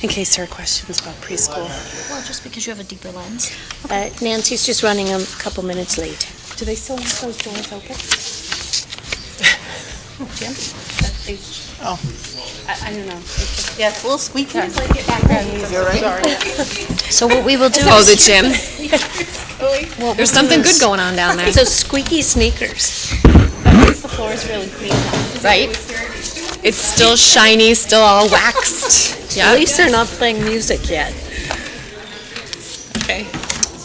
in case there are questions about preschool. Well, just because you have a deeper lens. Nancy's just running a couple minutes late. Do they still want those doors open? Jim? Oh. I don't know. It's just, Yeah, it's a little squeaky. it's like it background music. You're right. Sorry. So what we will do Oh, is... the gym. There's something good going on down there. So squeaky sneakers. At least the floor is really clean now. Right? It's still shiny, still all waxed. At Yeah. least they're not playing music yet. Okay.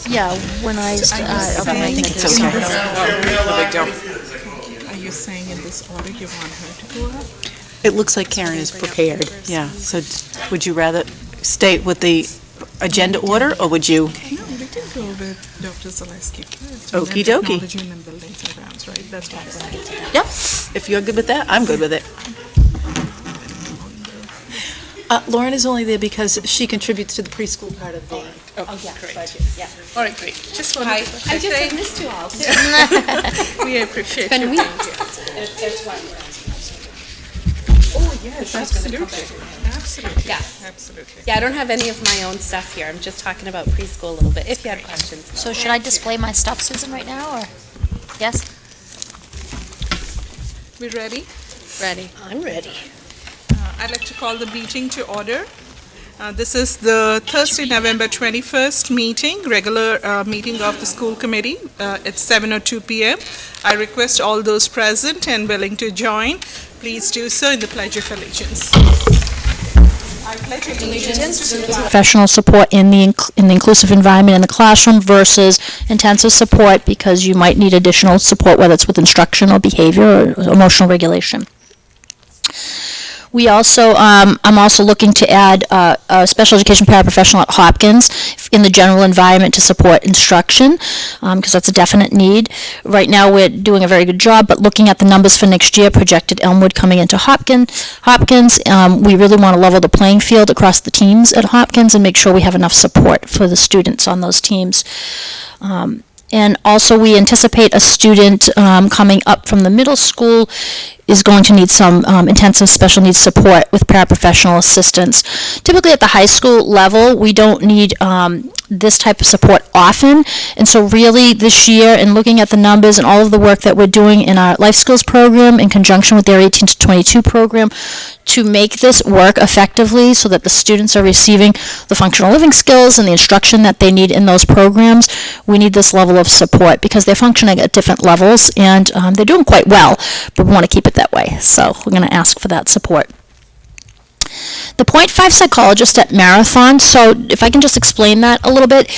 Yeah, when I think it's okay. No big deal. Are you saying in this order you want her to go up? It looks like Karen is prepared, yeah. So would you rather stay with the agenda order, or would you? No, we can go with Dr. Zaleski first. Okie and then dokie. Technology and then buildings and grounds, right? That's what we're going to do. Yep. If you're good with that, I'm good with it. Lauren is only there because she contributes to the preschool part of the budget. Yeah. All right, great. Just wanted Hi. to I just have missed you all. we appreciate Been you. weeks. Oh, yes, absolutely. Absolutely. Yeah. Absolutely. Yeah, I don't have any of my own stuff here. I'm just talking about preschool a little bit, if you had questions. So should I display my stuff, Susan, right now, or? Yes? We ready? Ready. I'm ready. I'd like to call the meeting to order. This is the Thursday, November 21st meeting, regular meeting of the school committee. It's 7:02 p.m. I request all those present and willing to join, please do so in the Pledge of Allegiance. I pledge allegiance to the flag Professional support in the inclusive environment in the classroom versus intensive support because you might need additional support, whether it's with instruction or behavior or emotional regulation. We also, I'm also looking to add a special education paraprofessional at Hopkins in the general environment to support instruction, because that's a definite need. Right now, we're doing a very good job, but looking at the numbers for next year, projected Elmwood coming into Hopkins, we really want to level the playing field across the teams at Hopkins and make sure we have enough support for the students on those teams. And also, we anticipate a student coming up from the middle school is going to need some intensive special needs support with paraprofessional assistance. Typically at the high school level, we don't need this type of support often, and so really this year, in looking at the numbers and all of the work that we're doing in our life skills program in conjunction with their 18 to 22 program, to make this work effectively so that the students are receiving the functional living skills and the instruction that they need in those programs, we need this level of support because they're functioning at different levels and they're doing quite well, but we want to keep it that way. So we're going to ask for that support. The .5 psychologist at Marathon, so if I can just explain that a little bit.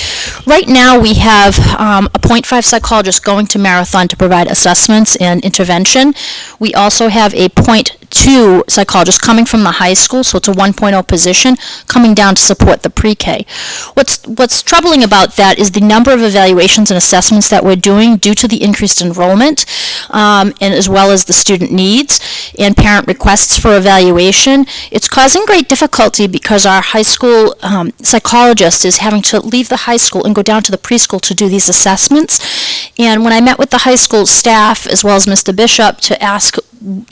Right now we have a .5 psychologist going to Marathon to provide assessments and intervention. We also have a .2 psychologist coming from the high school, so it's a 1.0 position, coming down to support the pre-K. What's troubling about that is the number of evaluations and assessments that we're doing due to the increased enrollment, and as well as the student needs and parent requests for evaluation. It's causing great difficulty because our high school psychologist is having to leave the high school and go down to the preschool to do these assessments. And when I met with the high school staff as well as Mr. Bishop to ask,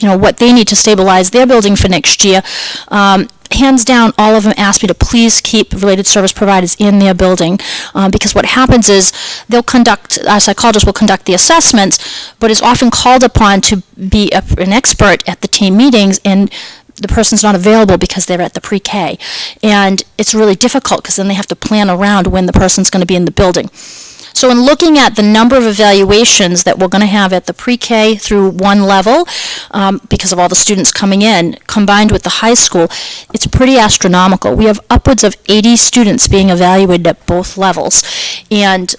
what they need to stabilize their building for next year, hands down, all of them asked me to please keep related service providers in their building because what happens is our psychologist will conduct the assessments, but is often called upon to be an expert at the team meetings, and the person's not available because they're at the pre-K. And it's really difficult because then they have to plan around when the person's going to be in the building. So in looking at the number of evaluations that we're going to have at the pre-K through one level, because of all the students coming in, combined with the high school, it's pretty astronomical. We have upwards of 80 students being evaluated at both levels. And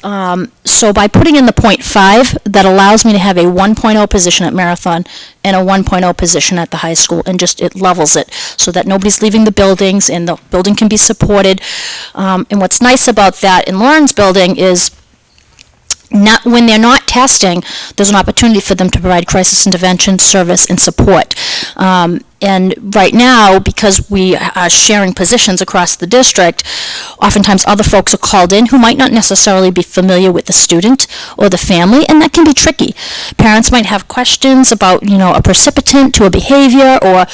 so by putting in the .5, that allows me to have a 1.0 position at Marathon and a 1.0 position at the high school, and just it levels it so that nobody's leaving the buildings and the building can be supported. And what's nice about that in Lauren's building is when they're not testing, there's an opportunity for them to provide crisis intervention, service, and support. And right now, because we are sharing positions across the district, oftentimes other folks are called in who might not necessarily be familiar with the student or the family, and that can be tricky. Parents might have questions about, a precipitant to a behavior, or,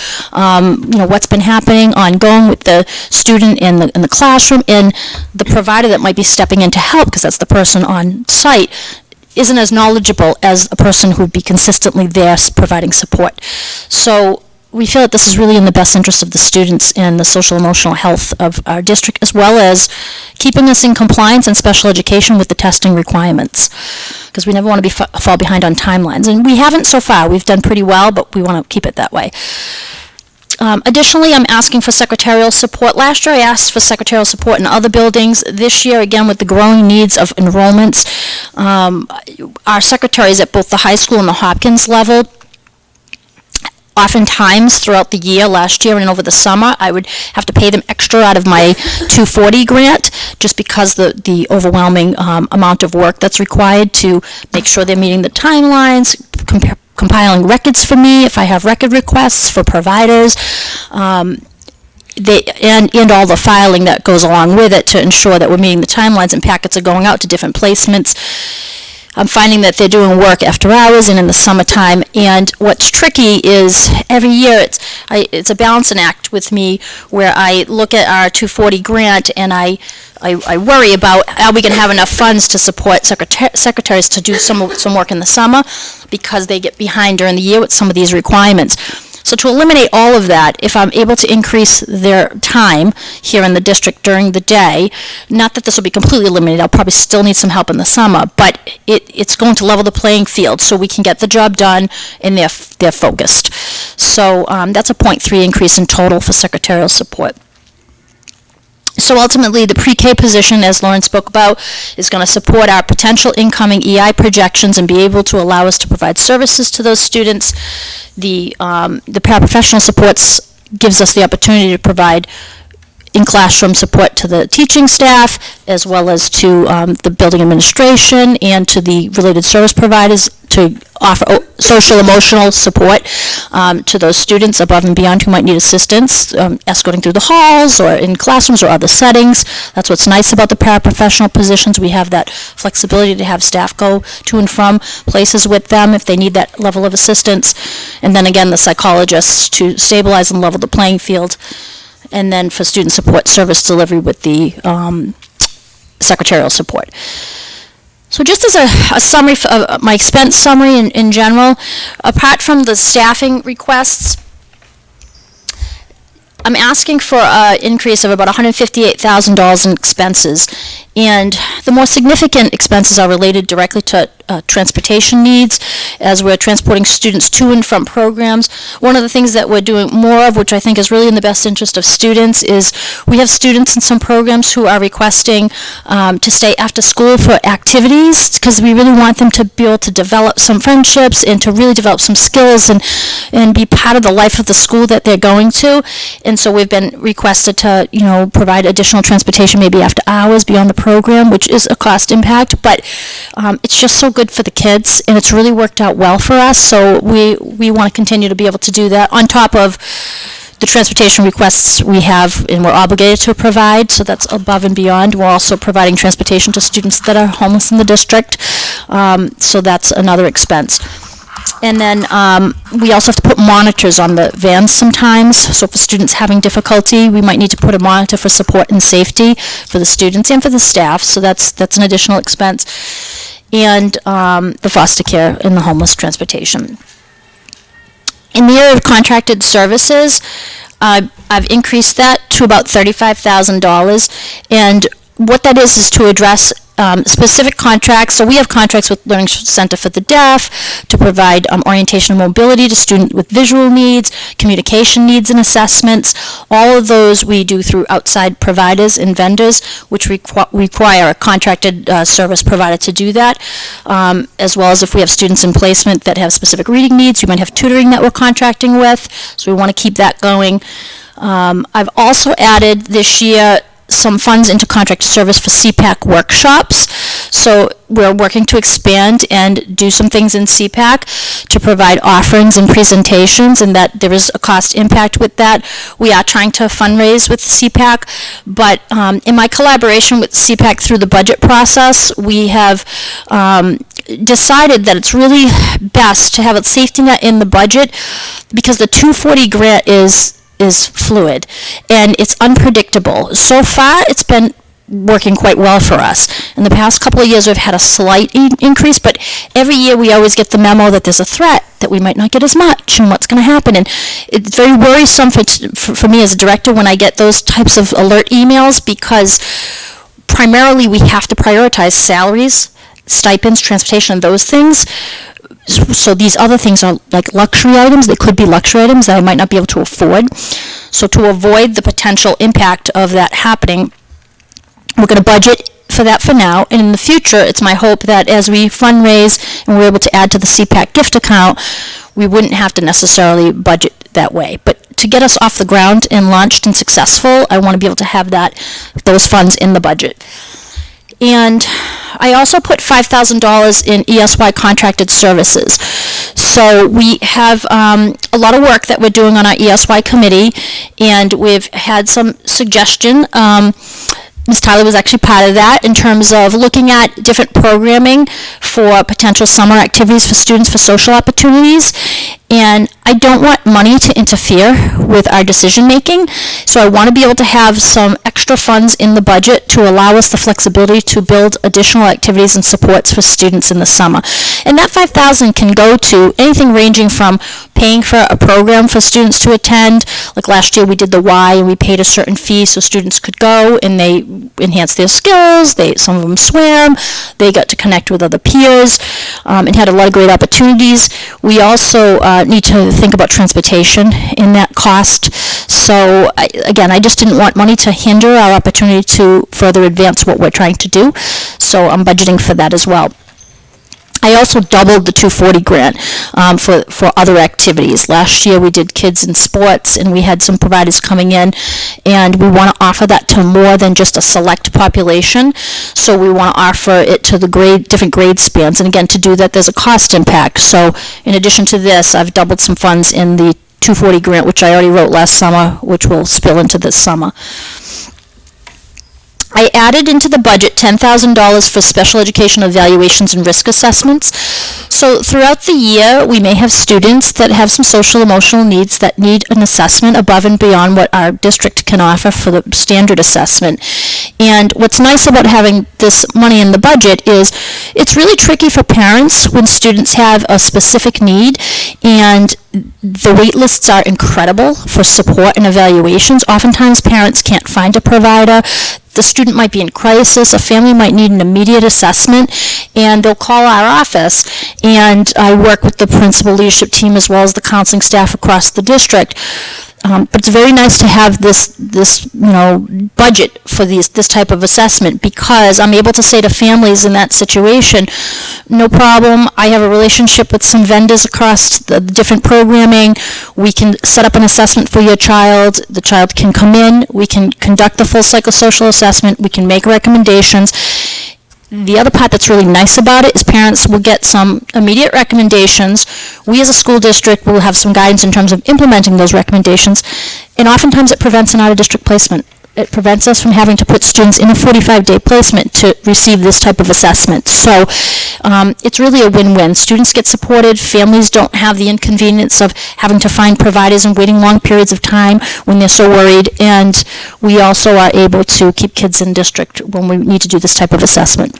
what's been happening ongoing with the student in the classroom, and the provider that might be stepping in to help, because that's the person on site, isn't as knowledgeable as a person who would be consistently there providing support. So we feel that this is really in the best interest of the students and the social emotional health of our district, as well as keeping us in compliance and special education with the testing requirements, because we never want to fall behind on timelines. And we haven't so far. We've done pretty well, but we want to keep it that way. Additionally, I'm asking for secretarial support. Last year, I asked for secretarial support in other buildings. This year, again, with the growing needs of enrollments, our secretaries at both the high school and the Hopkins level, oftentimes throughout the year, last year and over the summer, I would have to pay them extra out of my 240 grant, just because the overwhelming amount of work that's required to make sure they're meeting the timelines, compiling records for me if I have record requests for providers, and all the filing that goes along with it to ensure that we're meeting the timelines and packets are going out to different placements. I'm finding that they're doing work after hours and in the summertime, and what's tricky is every year it's a balancing act with me, where I look at our 240 grant and I worry about, are we going to have enough funds to support secretaries to do some work in the summer, because they get behind during the year with some of these requirements. So to eliminate all of that, if I'm able to increase their time here in the district during the day, not that this will be completely eliminated, I'll probably still need some help in the summer, but it's going to level the playing field so we can get the job done and they're focused. So that's a 0.3 increase in total for secretarial support. So ultimately, the pre-K position, as Lauren spoke about, is going to support our potential incoming EI projections and be able to allow us to provide services to those students. The paraprofessional supports gives us the opportunity to provide in-classroom support to the teaching staff, as well as to the building administration and to the related service providers, to offer social emotional support to those students above and beyond who might need assistance, escorting through the halls or in classrooms or other settings. That's what's nice about the paraprofessional positions. We have that flexibility to have staff go to and from places with them if they need that level of assistance. And then again, the psychologists to stabilize and level the playing field. And then for student support, service delivery with the secretarial support. So just as a summary, my expense summary in general, apart from the staffing requests, I'm asking for an increase of about $158,000 in expenses. And the more significant expenses are related directly to transportation needs, as we're transporting students to and from programs. One of the things that we're doing more of, which I think is really in the best interest of students, is we have students in some programs who are requesting to stay after school for activities, because we really want them to be able to develop some friendships and to really develop some skills and be part of the life of the school that they're going to. And so we've been requested to, provide additional transportation maybe after hours beyond the program, which is a cost impact, but it's just so good for the kids, and it's really worked out well for us, so we want to continue to be able to do that on top of the transportation requests we have and we're obligated to provide, so that's above and beyond. We're also providing transportation to students that are homeless in the district, so that's another expense. And then we also have to put monitors on the vans sometimes. So for students having difficulty, we might need to put a monitor for support and safety for the students and for the staff. So that's an additional expense. And the foster care and the homeless transportation. In the area of contracted services, I've increased that to about $35,000. And what that is to address specific contracts. So we have contracts with Learning Center for the Deaf to provide orientation and mobility to students with visual needs, communication needs and assessments. All of those we do through outside providers and vendors, which require a contracted service provider to do that, as well as if we have students in placement that have specific reading needs. We might have tutoring that we're contracting with, so we want to keep that going. I've also added this year some funds into contract service for CPAC workshops. So we're working to expand and do some things in CPAC to provide offerings and presentations, and that there is a cost impact with that. We are trying to fundraise with CPAC, but in my collaboration with CPAC through the budget process, we have decided that it's really best to have a safety net in the budget, because the 240 grant is fluid and it's unpredictable. So far, it's been working quite well for us. In the past couple of years, we've had a slight increase, but every year we always get the memo that there's a threat that we might not get as much and what's going to happen. And it's very worrisome for me as a director when I get those types of alert emails, because primarily we have to prioritize salaries, stipends, transportation, and those things. So these other things are like luxury items. They could be luxury items that I might not be able to afford. So to avoid the potential impact of that happening, we're going to budget for that for now. And in the future, it's my hope that as we fundraise and we're able to add to the CPAC gift account, we wouldn't have to necessarily budget that way. But to get us off the ground and launched and successful, I want to be able to have those funds in the budget. And I also put $5,000 in ESY contracted services. So we have a lot of work that we're doing on our ESY committee, and we've had some suggestion. Ms. Tyler was actually part of that in terms of looking at different programming for potential summer activities for students for social opportunities. And I don't want money to interfere with our decision making, so I want to be able to have some extra funds in the budget to allow us the flexibility to build additional activities and supports for students in the summer. And that $5,000 can go to anything ranging from paying for a program for students to attend. Like last year we did the Y, and we paid a certain fee so students could go and they enhanced their skills. Some of them swam, they got to connect with other peers, and had a lot of great opportunities. We also need to think about transportation in that cost. So again, I just didn't want money to hinder our opportunity to further advance what we're trying to do. So I'm budgeting for that as well. I also doubled the 240 grant for other activities. Last year we did kids in sports, and we had some providers coming in, and we want to offer that to more than just a select population. So we want to offer it to the different grade spans, and again, to do that there's a cost impact. So in addition to this, I've doubled some funds in the 240 grant, which I already wrote last summer, which will spill into this summer. I added into the budget $10,000 for special education evaluations and risk assessments. So throughout the year, we may have students that have some social emotional needs that need an assessment above and beyond what our district can offer for the standard assessment. And what's nice about having this money in the budget is it's really tricky for parents when students have a specific need, and the wait lists are incredible for support and evaluations. Oftentimes parents can't find a provider. The student might be in crisis, a family might need an immediate assessment, and they'll call our office, and I work with the principal leadership team as well as the counseling staff across the district. But it's very nice to have this budget for this type of assessment, because I'm able to say to families in that situation, no problem, I have a relationship with some vendors across the different programming. We can set up an assessment for your child. The child can come in. We can conduct the full psychosocial assessment. We can make recommendations. The other part that's really nice about it is parents will get some immediate recommendations. We as a school district will have some guidance in terms of implementing those recommendations, and oftentimes it prevents an out-of-district placement. It prevents us from having to put students in a 45-day placement to receive this type of assessment. So it's really a win-win. Students get supported. Families don't have the inconvenience of having to find providers and waiting long periods of time when they're so worried. And we also are able to keep kids in district when we need to do this type of assessment.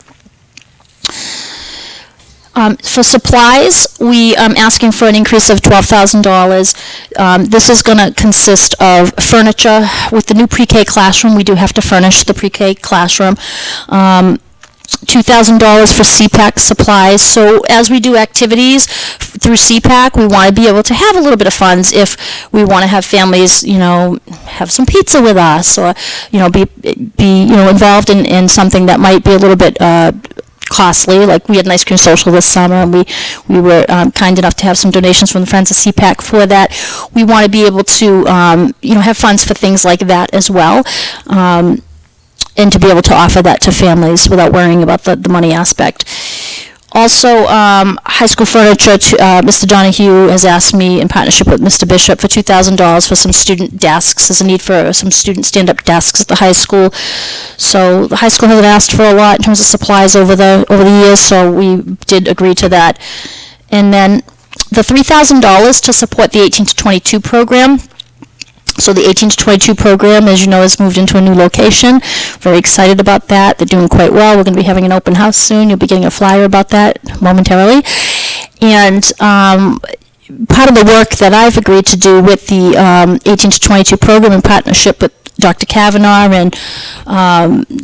For supplies, we are asking for an increase of $12,000. This is going to consist of furniture. With the new pre-K classroom, we do have to furnish the pre-K classroom. $2,000 for CPAC supplies. So as we do activities through CPAC, we want to be able to have a little bit of funds if we want to have families, have some pizza with us, or, be involved in something that might be a little bit costly. Like we had an ice cream social this summer, and we were kind enough to have some donations from the Friends of CPAC for that. We want to be able to have funds for things like that as well. and to be able to offer that to families without worrying about the money aspect. Also, high school furniture, Mr. Donahue has asked me in partnership with Mr. Bishop for $2,000 for some student desks. There's a need for some student stand-up desks at the high school. So the high school hasn't asked for a lot in terms of supplies over the years, so we did agree to that. And then the $3,000 to support the 18 to 22 program. So the 18 to 22 program, as you know, has moved into a new location. Very excited about that. They're doing quite well. We're going to be having an open house soon. You'll be getting a flyer about that momentarily. And part of the work that I've agreed to do with the 18 to 22 program in partnership with Dr. Kavanaugh and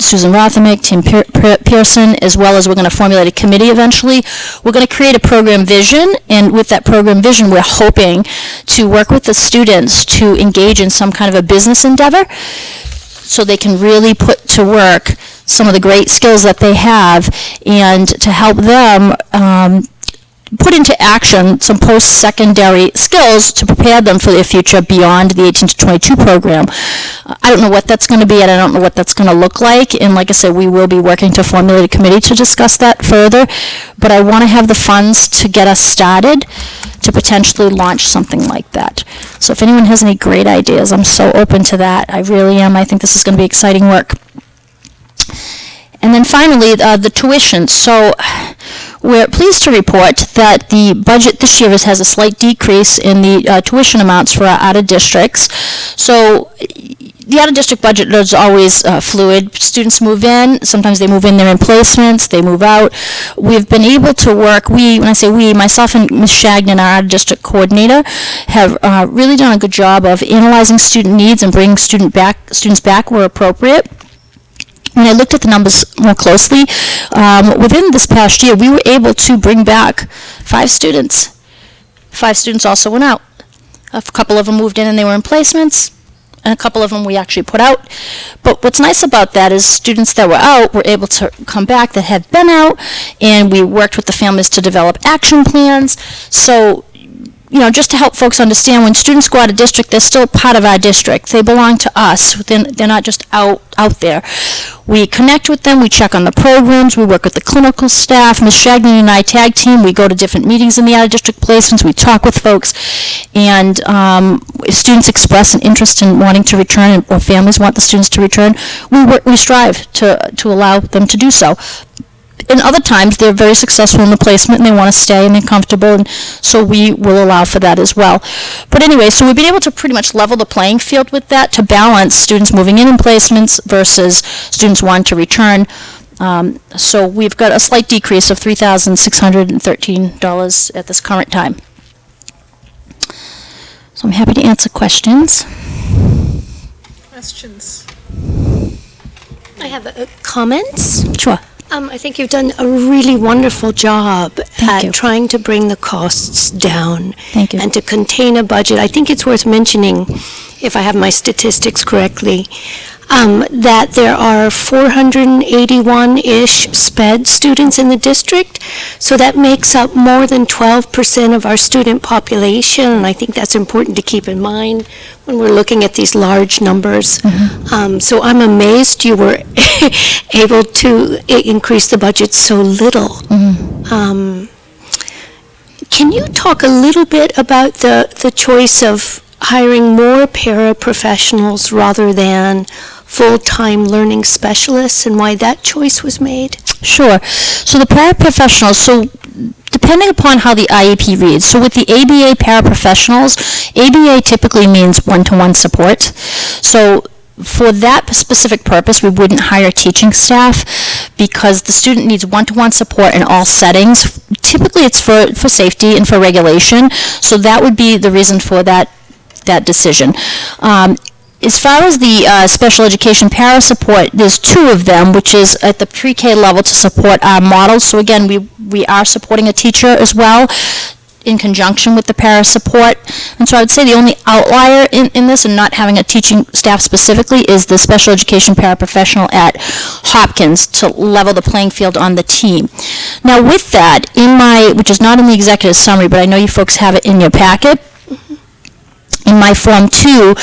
Susan Rothermick, Tim Pearson, as well as we're going to formulate a committee eventually. We're going to create a program vision, and with that program vision, we're hoping to work with the students to engage in some kind of a business endeavor so they can really put to work some of the great skills that they have and to help them put into action some post-secondary skills to prepare them for their future beyond the 18 to 22 program. I don't know what that's going to be, and I don't know what that's going to look like, and like I said, we will be working to formulate a committee to discuss that further, but I want to have the funds to get us started to potentially launch something like that. So if anyone has any great ideas, I'm so open to that. I really am. I think this is going to be exciting work. And then finally, the tuition. So we're pleased to report that the budget this year has a slight decrease in the tuition amounts for our out-of-districts. So the out-of-district budget is always fluid. Students move in. Sometimes they move in, they're in placements, they move out. We've been able to work, when I say we, myself and Ms. Shagnon, our out-of-district coordinator, have really done a good job of analyzing student needs and bringing students back where appropriate. When I looked at the numbers more closely, within this past year, we were able to bring back 5 students. 5 students also went out. A couple of them moved in and they were in placements, and a couple of them we actually put out. But what's nice about that is students that were out were able to come back that had been out, and we worked with the families to develop action plans. So, just to help folks understand, when students go out of district, they're still part of our district. They belong to us. They're not just out there. We connect with them. We check on the programs. We work with the clinical staff. Ms. Shagnon and I tag team. We go to different meetings in the out-of-district placements. We talk with folks. And if students express an interest in wanting to return, or families want the students to return, we strive to allow them to do so. And other times, they're very successful in the placement, and they want to stay, and they're comfortable, and so we will allow for that as well. But anyway, so we've been able to pretty much level the playing field with that to balance students moving in placements versus students wanting to return. So we've got a slight decrease of $3,613 at this current time. So I'm happy to answer questions. Questions? I have comments. Sure. I think you've done a really wonderful job Thank you. at trying to bring the costs down. Thank you. And to contain a budget. I think it's worth mentioning, if I have my statistics correctly, that there are 481-ish SPED students in the district. So that makes up more than 12% of our student population, and I think that's important to keep in mind when we're looking at these large numbers. So I'm amazed you were able to increase the budget so little. Can you talk a little bit about the choice of hiring more paraprofessionals rather than full-time learning specialists, and why that choice was made? Sure. So the paraprofessionals, depending upon how the IEP reads, so with the ABA paraprofessionals, ABA typically means one-to-one support. So for that specific purpose, we wouldn't hire teaching staff because the student needs one-to-one support in all settings. Typically, it's for safety and for regulation, so that would be the reason for that decision. As far as the special education para support, there's 2 of them, which is at the pre-K level to support our models. So again, we are supporting a teacher as well in conjunction with the para support. And so I would say the only outlier in this, and not having a teaching staff specifically, is the special education paraprofessional at Hopkins to level the playing field on the team. Now with that, which is not in the executive summary, but I know you folks have it in your packet, In my Form 2,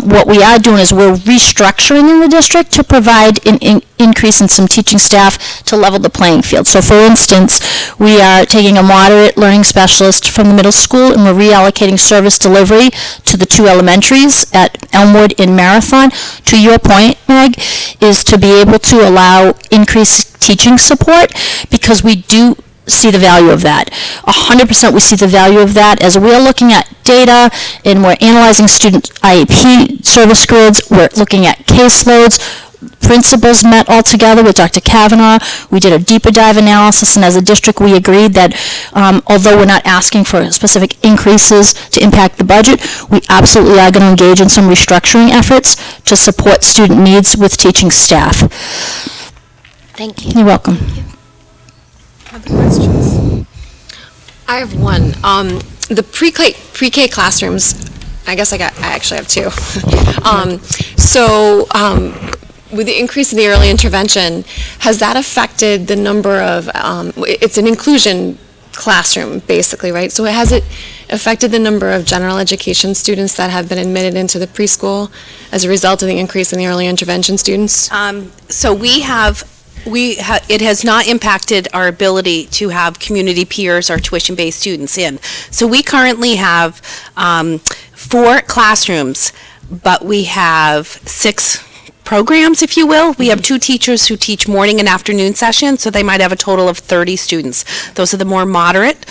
what we are doing is we're restructuring in the district to provide an increase in some teaching staff to level the playing field. So for instance, we are taking a moderate learning specialist from the middle school and we're reallocating service delivery to the 2 elementaries at Elmwood and Marathon. To your point, Meg, is to be able to allow increased teaching support because we do see the value of that. 100% we see the value of that as we're looking at data and we're analyzing student IEP service grids, we're looking at caseloads, principals met all together with Dr. Kavanaugh. We did a deeper dive analysis, and as a district, we agreed that although we're not asking for specific increases to impact the budget, we absolutely are going to engage in some restructuring efforts to support student needs with teaching staff. Thank you. You're welcome. Other questions? I have one. The pre-K classrooms, I guess I actually have 2. With the increase in the early intervention, has that affected the number of, it's an inclusion classroom, basically, right? So has it affected the number of general education students that have been admitted into the preschool as a result of the increase in the early intervention students? So it has not impacted our ability to have community peers or tuition-based students in. So we currently have 4 classrooms, but we have 6 programs, if you will. We have 2 teachers who teach morning and afternoon sessions, so they might have a total of 30 students. Those are the more moderate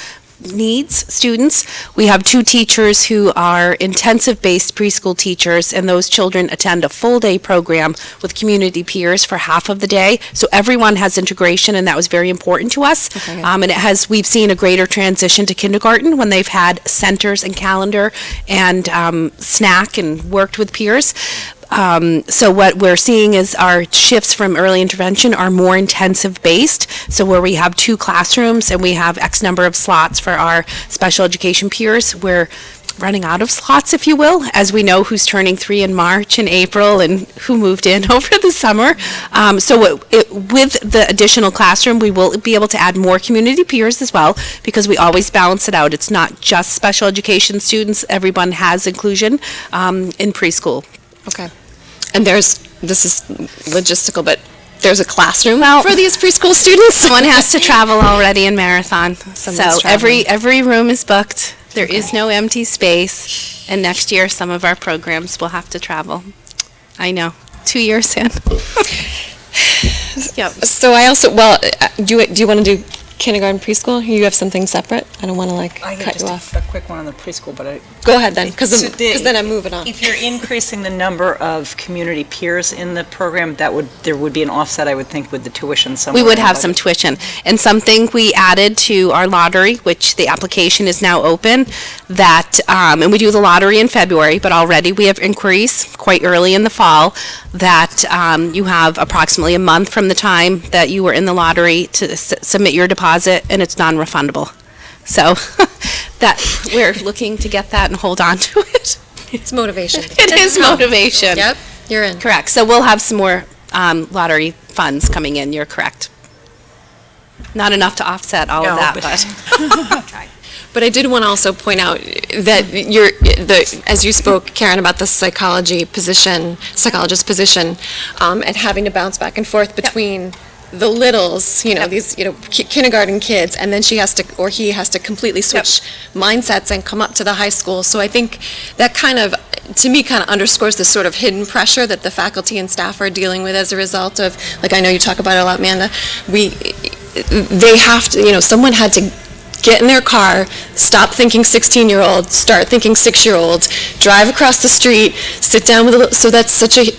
needs students. We have 2 teachers who are intensive-based preschool teachers, and those children attend a full-day program with community peers for half of the day. So everyone has integration, and that was very important to us. Okay. And we've seen a greater transition to kindergarten when they've had centers and calendar and snack and worked with peers. So what we're seeing is our shifts from early intervention are more intensive based. So where we have 2 classrooms and we have X number of slots for our special education peers, we're running out of slots, if you will, as we know who's turning 3 in March and April and who moved in over the summer. With the additional classroom, we will be able to add more community peers as well, because we always balance it out. It's not just special education students. Everyone has inclusion in preschool. Okay. And this is logistical, but there's a classroom for these preschool students? Someone has to travel already in Marathon. Someone's So traveling. every room is booked. There is no empty space. And next year, some of our programs will have to travel. I know, 2 years in. Yep. So I also, do you want to do kindergarten, preschool? You have something separate? I don't want to cut you off. A quick one on the preschool, but Go ahead then, because So then I'm moving on. if you're increasing the number of community peers in the program, there would be an offset, I would think, with the tuition somewhere. We would in the have some budget. tuition. And something we added to our lottery, which the application is now open, that, and we do the lottery in February, but already we have inquiries quite early in the fall, that you have approximately a month from the time that you were in the lottery to submit your deposit, and it's non-refundable. So that, we're looking to get that and hold on to it. It's motivation. It is motivation. Yep, you're in. Correct. So we'll have some more lottery funds coming in, you're correct. Not enough to offset all of No, that, but- But I did want to also point out that as you spoke, Karen, about the psychologist position, and having to bounce back and forth between the littles, these, kindergarten kids, and then he has to completely switch mindsets and come up to the high school. So I think that to me, underscores this sort of hidden pressure that the faculty and staff are dealing with as a result of, I know you talk about it a lot, Amanda, they have to, someone had to get in their car, stop thinking 16-year-old, start thinking 6-year-old, drive across the street, sit down with so that's such a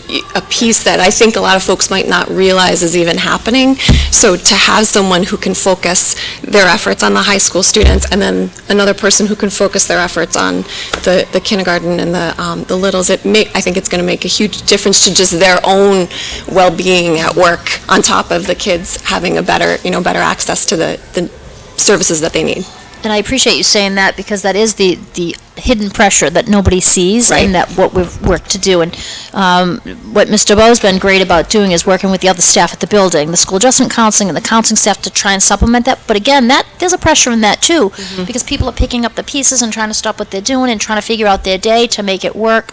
piece that I think a lot of folks might not realize is even happening. So to have someone who can focus their efforts on the high school students, and then another person who can focus their efforts on the kindergarten and the littles, I think it's going to make a huge difference to just their own well-being at work, on top of the kids having a better access to the services that they need. And I appreciate you saying that, because that is the hidden pressure that nobody sees, Right. and that what we've worked to do. And what Mr. Bowe's been great about doing is working with the other staff at the building, the school adjustment counseling and the counseling staff, to try and supplement that. But again, there's a pressure in that too, because people are picking up the pieces and trying to stop what they're doing and trying to figure out their day to make it work.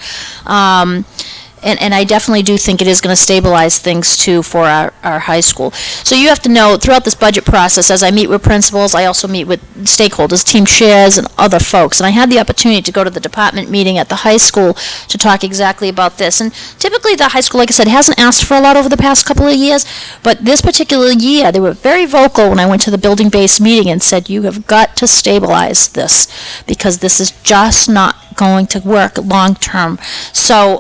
And I definitely do think it is going to stabilize things too for our high school. So you have to know, throughout this budget process, as I meet with principals, I also meet with stakeholders, team chairs, and other folks. And I had the opportunity to go to the department meeting at the high school to talk exactly about this. And typically the high school, like I said, hasn't asked for a lot over the past couple of years, but this particular year, they were very vocal when I went to the building-based meeting and said, you have got to stabilize this, because this is just not going to work long-term. So,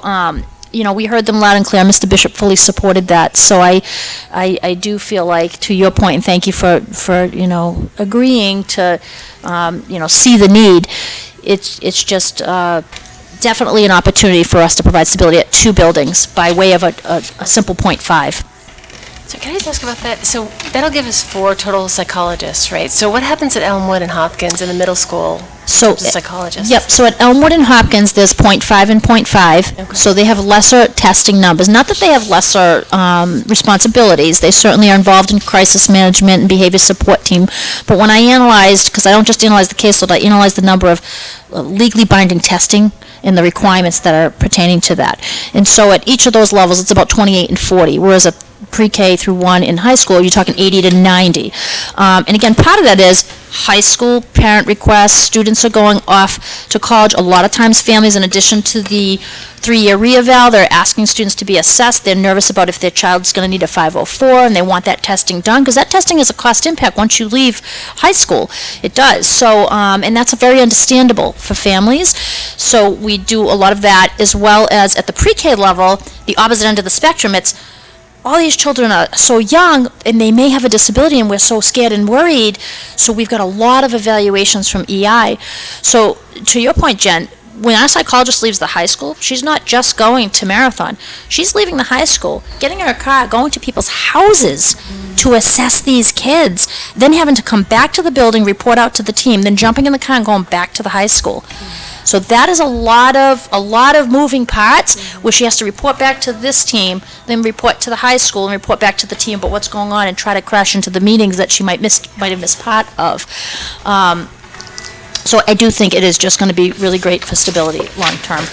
we heard them loud and clear. Mr. Bishop fully supported that. So I do feel like, to your point, and thank you for agreeing to, see the need. It's just definitely an opportunity for us to provide stability at 2 buildings by way of a simple 0.5. So can I just ask about that? So that'll give us 4 total psychologists, right? So what happens at Elmwood and Hopkins in the middle school? So, Psychologists. Yep, so at Elmwood and Hopkins, there's 0.5 and 0.5, Okay. so they have lesser testing numbers. Not that they have lesser responsibilities, they certainly are involved in crisis management and behavior support team, but when I analyzed, because I don't just analyze the caseload, I analyze the number of legally binding testing and the requirements that are pertaining to that. And so at each of those levels, it's about 28 and 40, whereas at pre-K through 1 in high school, you're talking 80 to 90. And again, part of that is high school parent requests, students are going off to college. A lot of times families, in addition to the 3-year re-eval, they're asking students to be assessed. They're nervous about if their child's going to need a 504, and they want that testing done, because that testing is a cost impact once you leave high school. It does. So, and that's very understandable for families. So we do a lot of that, as well as at the pre-K level, the opposite end of the spectrum. It's all these children are so young, and they may have a disability, and we're so scared and worried, so we've got a lot of evaluations from EI. So, to your point, Jen, when our psychologist leaves the high school, she's not just going to Marathon. She's leaving the high school, getting in her car, going to people's houses to assess these kids, then having to come back to the building, report out to the team, then jumping in the car and going back to the high school. So that is a lot of moving parts, where she has to report back to this team, then report to the high school, and report back to the team about what's going on, and try to crash into the meetings that she might have missed part of. So I do think it is just going to be really great for stability long-term.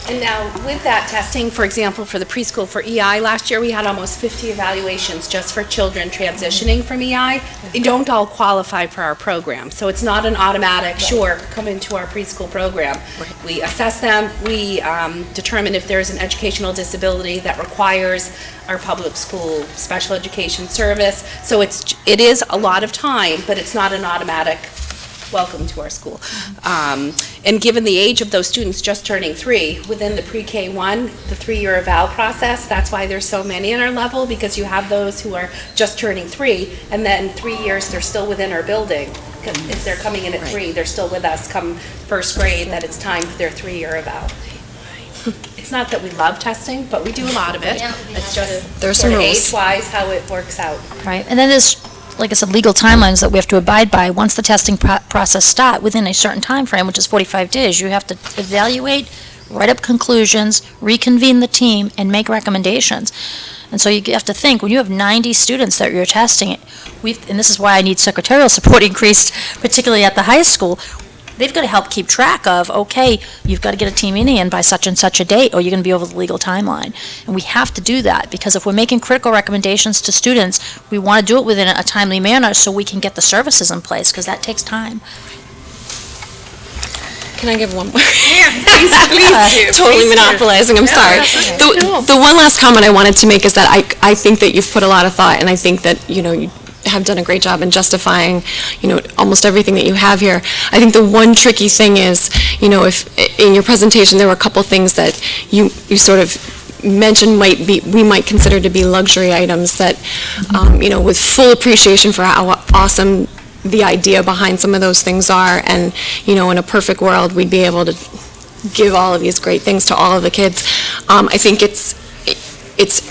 And now, with that testing, for example, for the preschool for EI, last year we had almost 50 evaluations just for children transitioning from EI. They don't all qualify for our program, so it's not an automatic, sure, come into our preschool program. We assess them, we determine if there's an educational disability that requires our public school special education service. So it is a lot of time, but it's not an automatic welcome to our school. And given the age of those students just turning 3, within the pre-K 1, the 3-year eval process, that's why there's so many in our level, because you have those who are just turning 3, and then 3 years they're still within our building. If they're coming in at 3, they're still with us come first grade, that it's time for their 3-year eval. It's not that we love testing, but we do a lot of it. It's just There's some sort of rules. age-wise how it works out. Right, and then there's, like I said, legal timelines that we have to abide by. Once the testing process starts, within a certain time frame, which is 45 days, you have to evaluate, write up conclusions, reconvene the team, and make recommendations. And so you have to think, when you have 90 students that you're testing, and this is why I need secretarial support increased, particularly at the high school, they've got to help keep track of, okay, you've got to get a team in by such and such a date, or you're going to be over the legal timeline. And we have to do that, because if we're making critical recommendations to students, we want to do it within a timely manner so we can get the services in place, because that takes time. Can I give one more? Please do. Totally monopolizing, I'm sorry. The one last comment I wanted to make is that I think that you've put a lot of thought, and I think that, you have done a great job in justifying, almost everything that you have here. I think the one tricky thing is, if in your presentation there were a couple things that you sort of mentioned we might consider to be luxury items that, with full appreciation for how awesome the idea behind some of those things are, and, in a perfect world, we'd be able to give all of these great things to all of the kids. I think it's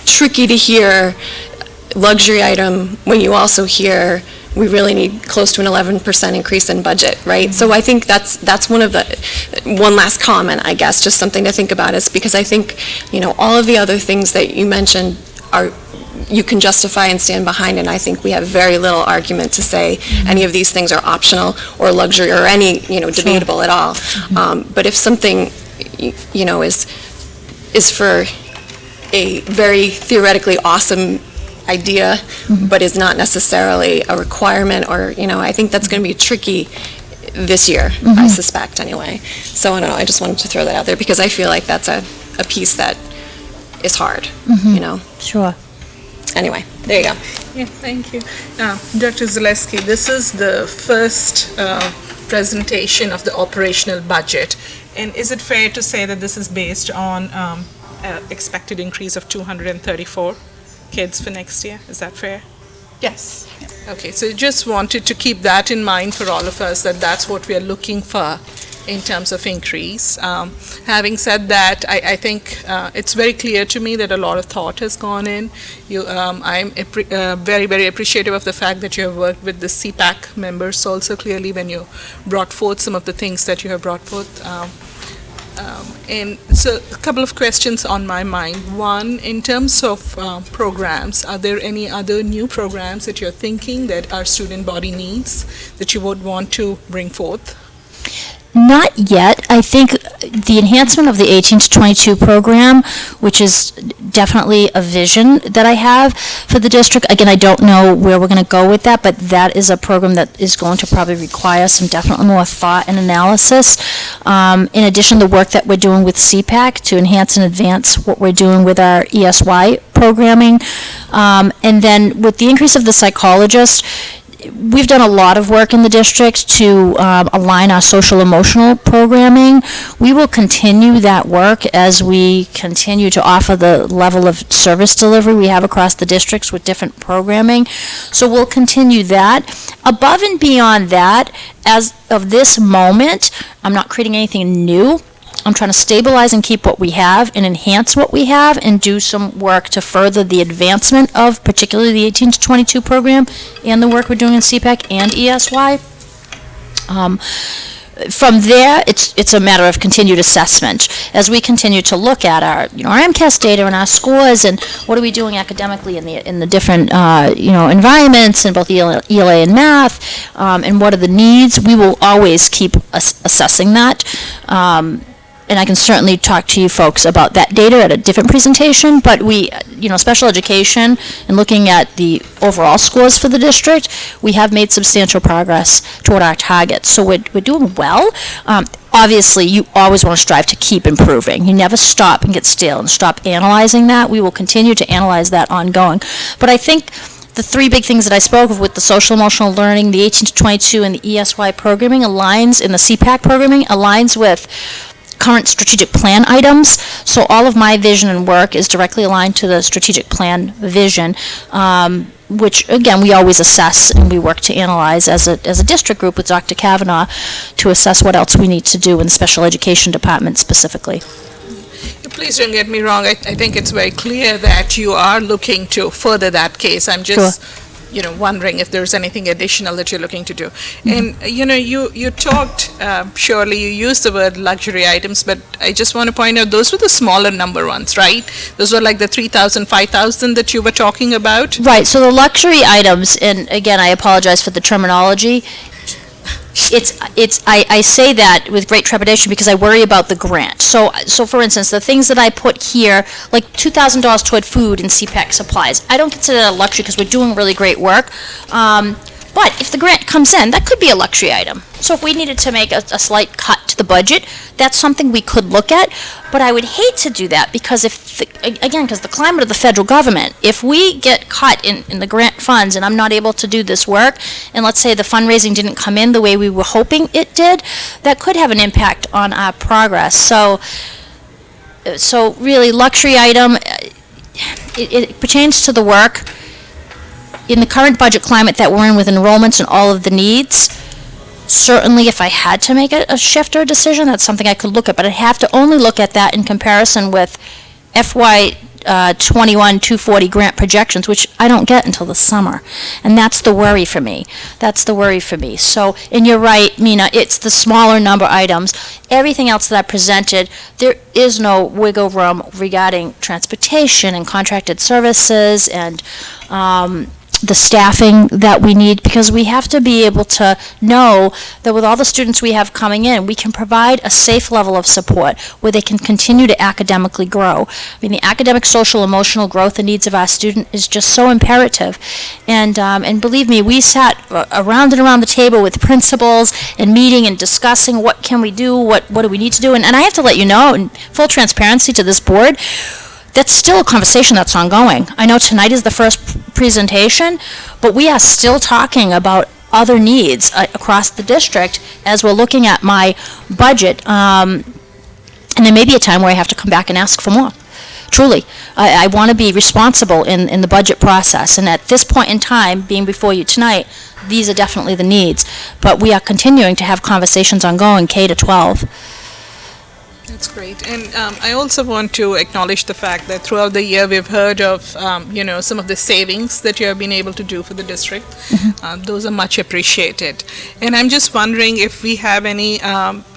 tricky to hear luxury item when you also hear we really need close to an 11% increase in budget, right? So I think that's one last comment, I guess, just something to think about, is because I think, all of the other things that you mentioned you can justify and stand behind, and I think we have very little argument to say any of these things are optional or luxury or any, debatable at all. But if something, is for a very theoretically awesome idea, but is not necessarily a requirement, or, I think that's going to be tricky this year, I suspect, anyway. So, I don't know, I just wanted to throw that out there, because I feel like that's a piece that is hard, Sure. Anyway, there you go. Yeah, thank you. Dr. Zaleski, this is the first presentation of the operational budget. And is it fair to say that this is based on expected increase of 234 kids for next year? Is that fair? Yes. Okay, so just wanted to keep that in mind for all of us, that that's what we are looking for in terms of increase. Having said that, I think it's very clear to me that a lot of thought has gone in. I'm very, very appreciative of the fact that you have worked with the CPAC members also, clearly, when you brought forth some of the things that you have brought forth. And so a couple of questions on my mind. One, in terms of programs, are there any other new programs that you're thinking that our student body needs that you would want to bring forth? Not yet. I think the enhancement of the 18 to 22 program, which is definitely a vision that I have for the district. Again, I don't know where we're going to go with that, but that is a program that is going to probably require some definitely more thought and analysis. In addition, the work that we're doing with CPAC to enhance and advance what we're doing with our ESY programming. And then with the increase of the psychologist, we've done a lot of work in the district to align our social emotional programming. We will continue that work as we continue to offer the level of service delivery we have across the districts with different programming. So we'll continue that. Above and beyond that, as of this moment, I'm not creating anything new. I'm trying to stabilize and keep what we have and enhance what we have and do some work to further the advancement of particularly the 18 to 22 program and the work we're doing in CPAC and ESY. From there, it's a matter of continued assessment as we continue to look at our MCAS data and our scores and what are we doing academically in the different environments in both ELA and math, and what are the needs. We will always keep assessing that. And I can certainly talk to you folks about that data at a different presentation, but we, special education and looking at the overall scores for the district, we have made substantial progress toward our targets. So we're doing well. Obviously, you always want to strive to keep improving. You never stop and get stale and stop analyzing that. We will continue to analyze that ongoing. But I think the three big things that I spoke of with the social emotional learning, the 18 to 22, and the ESY programming aligns, and the CPAC programming aligns with current strategic plan items. So all of my vision and work is directly aligned to the strategic plan vision, which again we always assess and we work to analyze as a district group with Dr. Kavanaugh to assess what else we need to do in the special education department specifically. Please don't get me wrong. I think it's very clear that you are looking to further that case. I'm just wondering if there's anything additional that you're looking to do. And, you talked, surely you used the word luxury items, but I just want to point out those were the smaller number ones, right? Those were like the 3,000, 5,000 that you were talking about? Right, so the luxury items, and again, I apologize for the terminology, I say that with great trepidation because I worry about the grant. So for instance, the things that I put here, like $2,000 toward food and CPAC supplies, I don't consider that a luxury because we're doing really great work. But if the grant comes in, that could be a luxury item. So if we needed to make a slight cut to the budget, that's something we could look at. But I would hate to do that because because the climate of the federal government, if we get cut in the grant funds and I'm not able to do this work, and let's say the fundraising didn't come in the way we were hoping it did, that could have an impact on our progress. So really, luxury item, it pertains to the work. In the current budget climate that we're in with enrollments and all of the needs, certainly if I had to make a shift or a decision, that's something I could look at, but I'd have to only look at that in comparison with FY 240 grant projections, which I don't get until the summer. And that's the worry for me. That's the worry for me. So, and you're right, Mina, it's the smaller number items. Everything else that I presented, there is no wiggle room regarding transportation and contracted services and the staffing that we need, because we have to be able to know that with all the students we have coming in, we can provide a safe level of support where they can continue to academically grow. I mean, the academic, social, emotional growth and needs of our student is just so imperative. And believe me, we sat around and around the table with principals and meeting and discussing what can we do, what do we need to do. And I have to let you know, in full transparency to this board, that's still a conversation that's ongoing. I know tonight is the first presentation, but we are still talking about other needs across the district as we're looking at my budget. And there may be a time where I have to come back and ask for more. Truly, I want to be responsible in the budget process. And at this point in time, being before you tonight, these are definitely the needs. But we are continuing to have conversations ongoing, K to 12. That's great. And I also want to acknowledge the fact that throughout the year, we've heard of, some of the savings that you have been able to do for the district. Those are much appreciated. And I'm just wondering if we have any,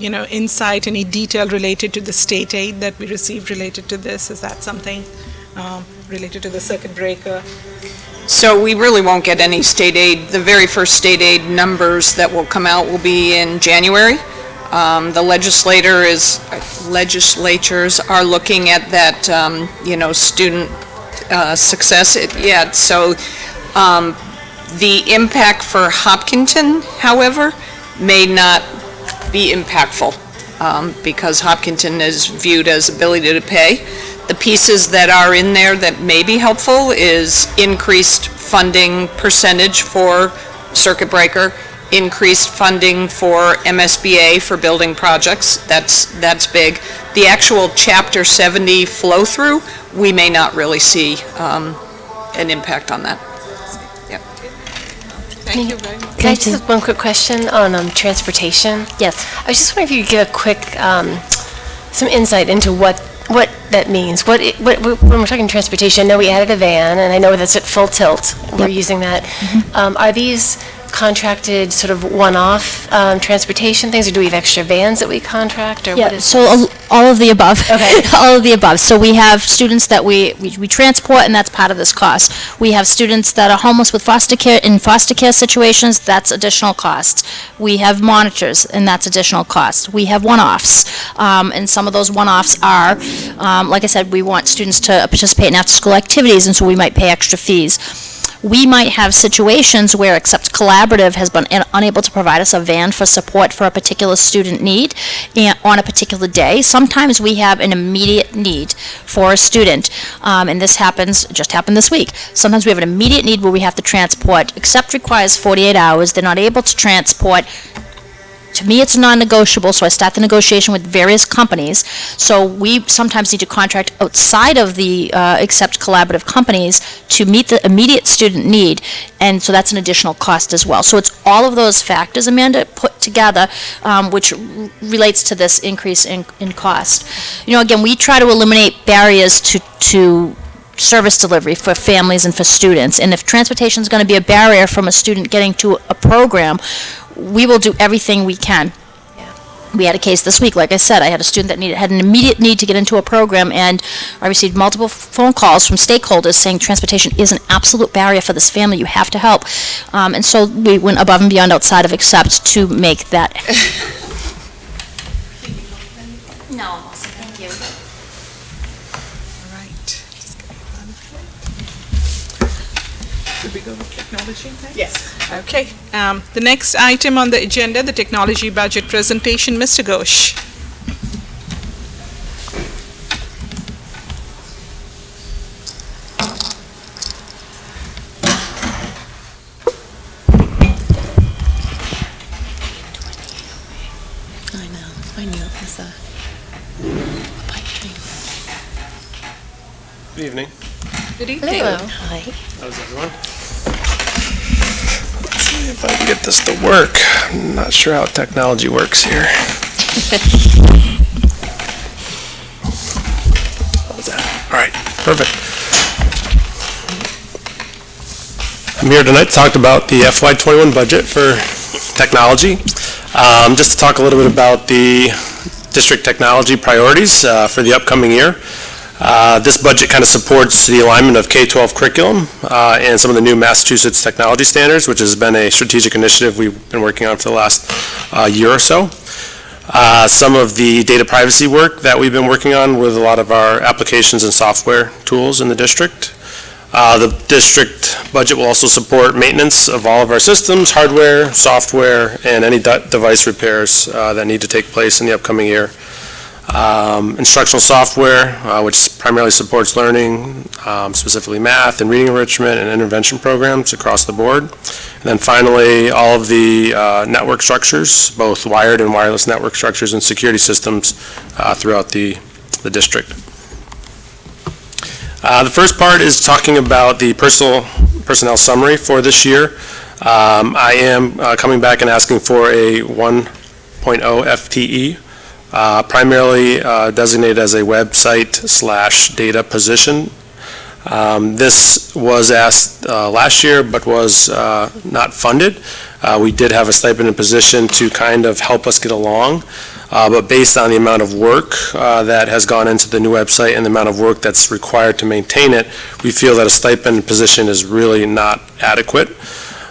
insight, any detail related to the state aid that we received related to this. Is that something related to the circuit breaker? So we really won't get any state aid. The very first state aid numbers that will come out will be in January. The legislatures are looking at that, student success. So the impact for Hopkinton, however, may not be impactful because Hopkinton is viewed as ability to pay. The pieces that are in there that may be helpful is increased funding percentage for circuit breaker, increased funding for MSBA for building projects. That's big. The actual Chapter 70 flow-through, we may not really see an impact on that. Yep. Thank you very much. Can I just have one quick question on transportation? Yes. I was just wondering if you could give a quick, some insight into what that means. When we're talking transportation, I know we added a van, and I know that's at full tilt. We're using that. Are these contracted sort of one-off transportation things, or do we have extra vans that we contract, or what is so all of the above. Okay. All of the above. So we have students that we transport, and that's part of this cost. We have students that are homeless with foster care situations, that's additional costs. We have monitors, and that's additional cost. We have one-offs, and some of those one-offs are, like I said, we want students to participate in after-school activities, and so we might pay extra fees. We might have situations where Accept Collaborative has been unable to provide us a van for support for a particular student need on a particular day. Sometimes we have an immediate need for a student, and this just happened this week. Sometimes we have an immediate need where we have to transport. Accept requires 48 hours. They're not able to transport. To me, it's non-negotiable, so I start the negotiation with various companies. So we sometimes need to contract outside of the Accept Collaborative companies to meet the immediate student need, and so that's an additional cost as well. So it's all of those factors, Amanda, put together, which relates to this increase in cost. Again, we try to eliminate barriers to service delivery for families and for students, and if transportation is going to be a barrier from a student getting to a program, we will do everything we can. We had a case this week, like I said, I had a student that had an immediate need to get into a program, and I received multiple phone calls from stakeholders saying transportation is an absolute barrier for this family, you have to help. And so we went above and beyond outside of Accept to make that. No, thank you. All right. Should we go with technology next? Yes. Okay. The next item on the agenda, the technology budget presentation. Mr. Ghosh. I knew it was a pipe dream. Good evening. Good evening. Hello. Hi. How's everyone? Let's see if I can get this to work. I'm not sure how technology works here. How's that? All right, Perfect. I'm here tonight to talk about the FY21 budget for technology. Just to talk a little bit about the district technology priorities for the upcoming year. This budget kind of supports the alignment of K-12 curriculum and some of the new Massachusetts technology standards, which has been a strategic initiative we've been working on for the last year or so. Some of the data privacy work that we've been working on with a lot of our applications and software tools in the district. The district budget will also support maintenance of all of our systems, hardware, software, and any device repairs that need to take place in the upcoming year. Instructional software, which primarily supports learning, specifically math and reading enrichment and intervention programs across the board. And then finally, all of the network structures, both wired and wireless network structures and security systems throughout the district. The first part is talking about the personnel summary for this year. I am coming back and asking for a 1.0 FTE, primarily designated as a website/data position. This was asked last year, but was not funded. We did have a stipend and position to kind of help us get along. But based on the amount of work that has gone into the new website and the amount of work that's required to maintain it, we feel that a stipend position is really not adequate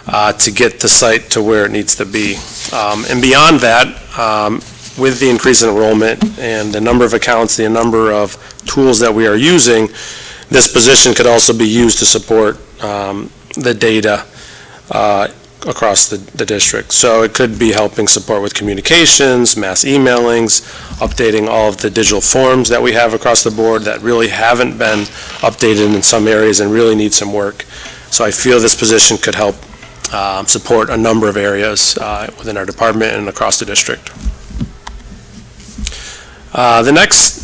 to get the site to where it needs to be. And beyond that, with the increase in enrollment and the number of accounts, the number of tools that we are using, this position could also be used to support the data across the district. So it could be helping support with communications, mass emailings, updating all of the digital forms that we have across the board that really haven't been updated in some areas and really need some work. So I feel this position could help support a number of areas within our department and across the district. The next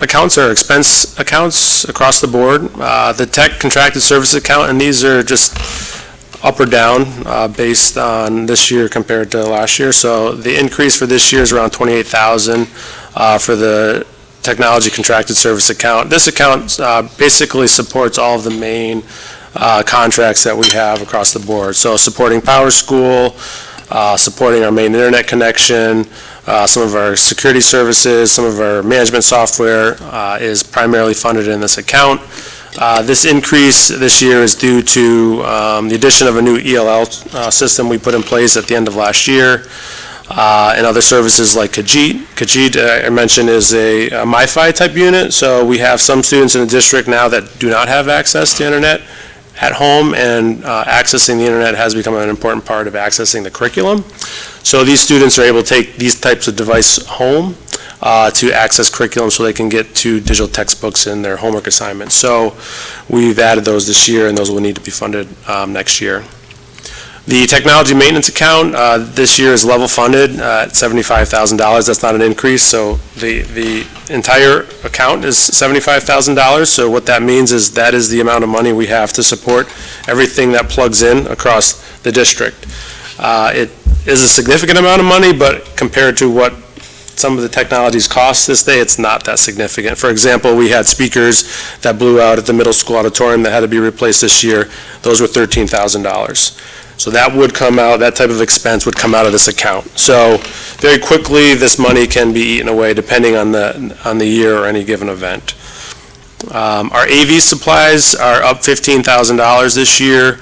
accounts are expense accounts across the board. The tech contracted service account, and these are just up or down based on this year compared to last year. So the increase for this year is around $28,000 for the technology contracted service account. This account basically supports all of the main contracts that we have across the board. So supporting Power School, supporting our main internet connection, some of our security services, some of our management software is primarily funded in this account. This increase this year is due to the addition of a new ELL system we put in place at the end of last year, and other services like Kajit. Kajit, I mentioned, is a MiFi type unit, so we have some students in the district now that do not have access to internet at home, and accessing the internet has become an important part of accessing the curriculum. So these students are able to take these types of device home to access curriculum so they can get to digital textbooks in their homework assignments. So we've added those this year, and those will need to be funded next year. The technology maintenance account this year is level funded at $75,000. That's not an increase, so the entire account is $75,000. So what that means is that is the amount of money we have to support everything that plugs in across the district. It is a significant amount of money, but compared to what some of the technologies cost this day, it's not that significant. For example, we had speakers that blew out at the middle school auditorium that had to be replaced this year. Those were $13,000. So that would come out, that type of expense would come out of this account. So very quickly, this money can be eaten away depending on the year or any given event. Our AV supplies are up $15,000 this year.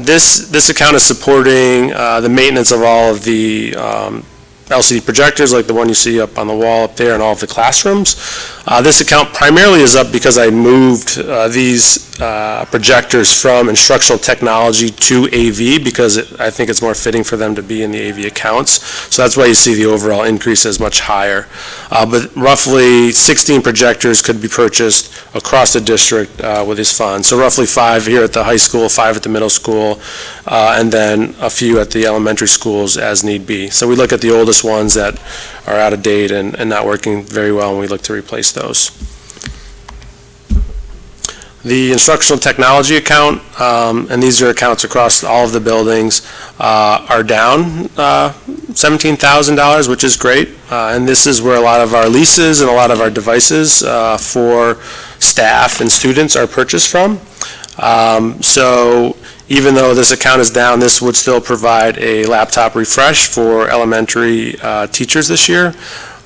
This account is supporting the maintenance of all of the LCD projectors like the one you see up on the wall up there in all of the classrooms. This account primarily is up because I moved these projectors from instructional technology to AV because I think it's more fitting for them to be in the AV accounts. So that's why you see the overall increase is much higher. But roughly 16 projectors could be purchased across the district with these funds. So roughly 5 here at the high school, 5 at the middle school, and then a few at the elementary schools as need be. So we look at the oldest ones that are out of date and not working very well, and we look to replace those. The instructional technology account, and these are accounts across all of the buildings, are down $17,000, which is great. And this is where a lot of our leases and a lot of our devices for staff and students are purchased from. So even though this account is down, this would still provide a laptop refresh for elementary teachers this year,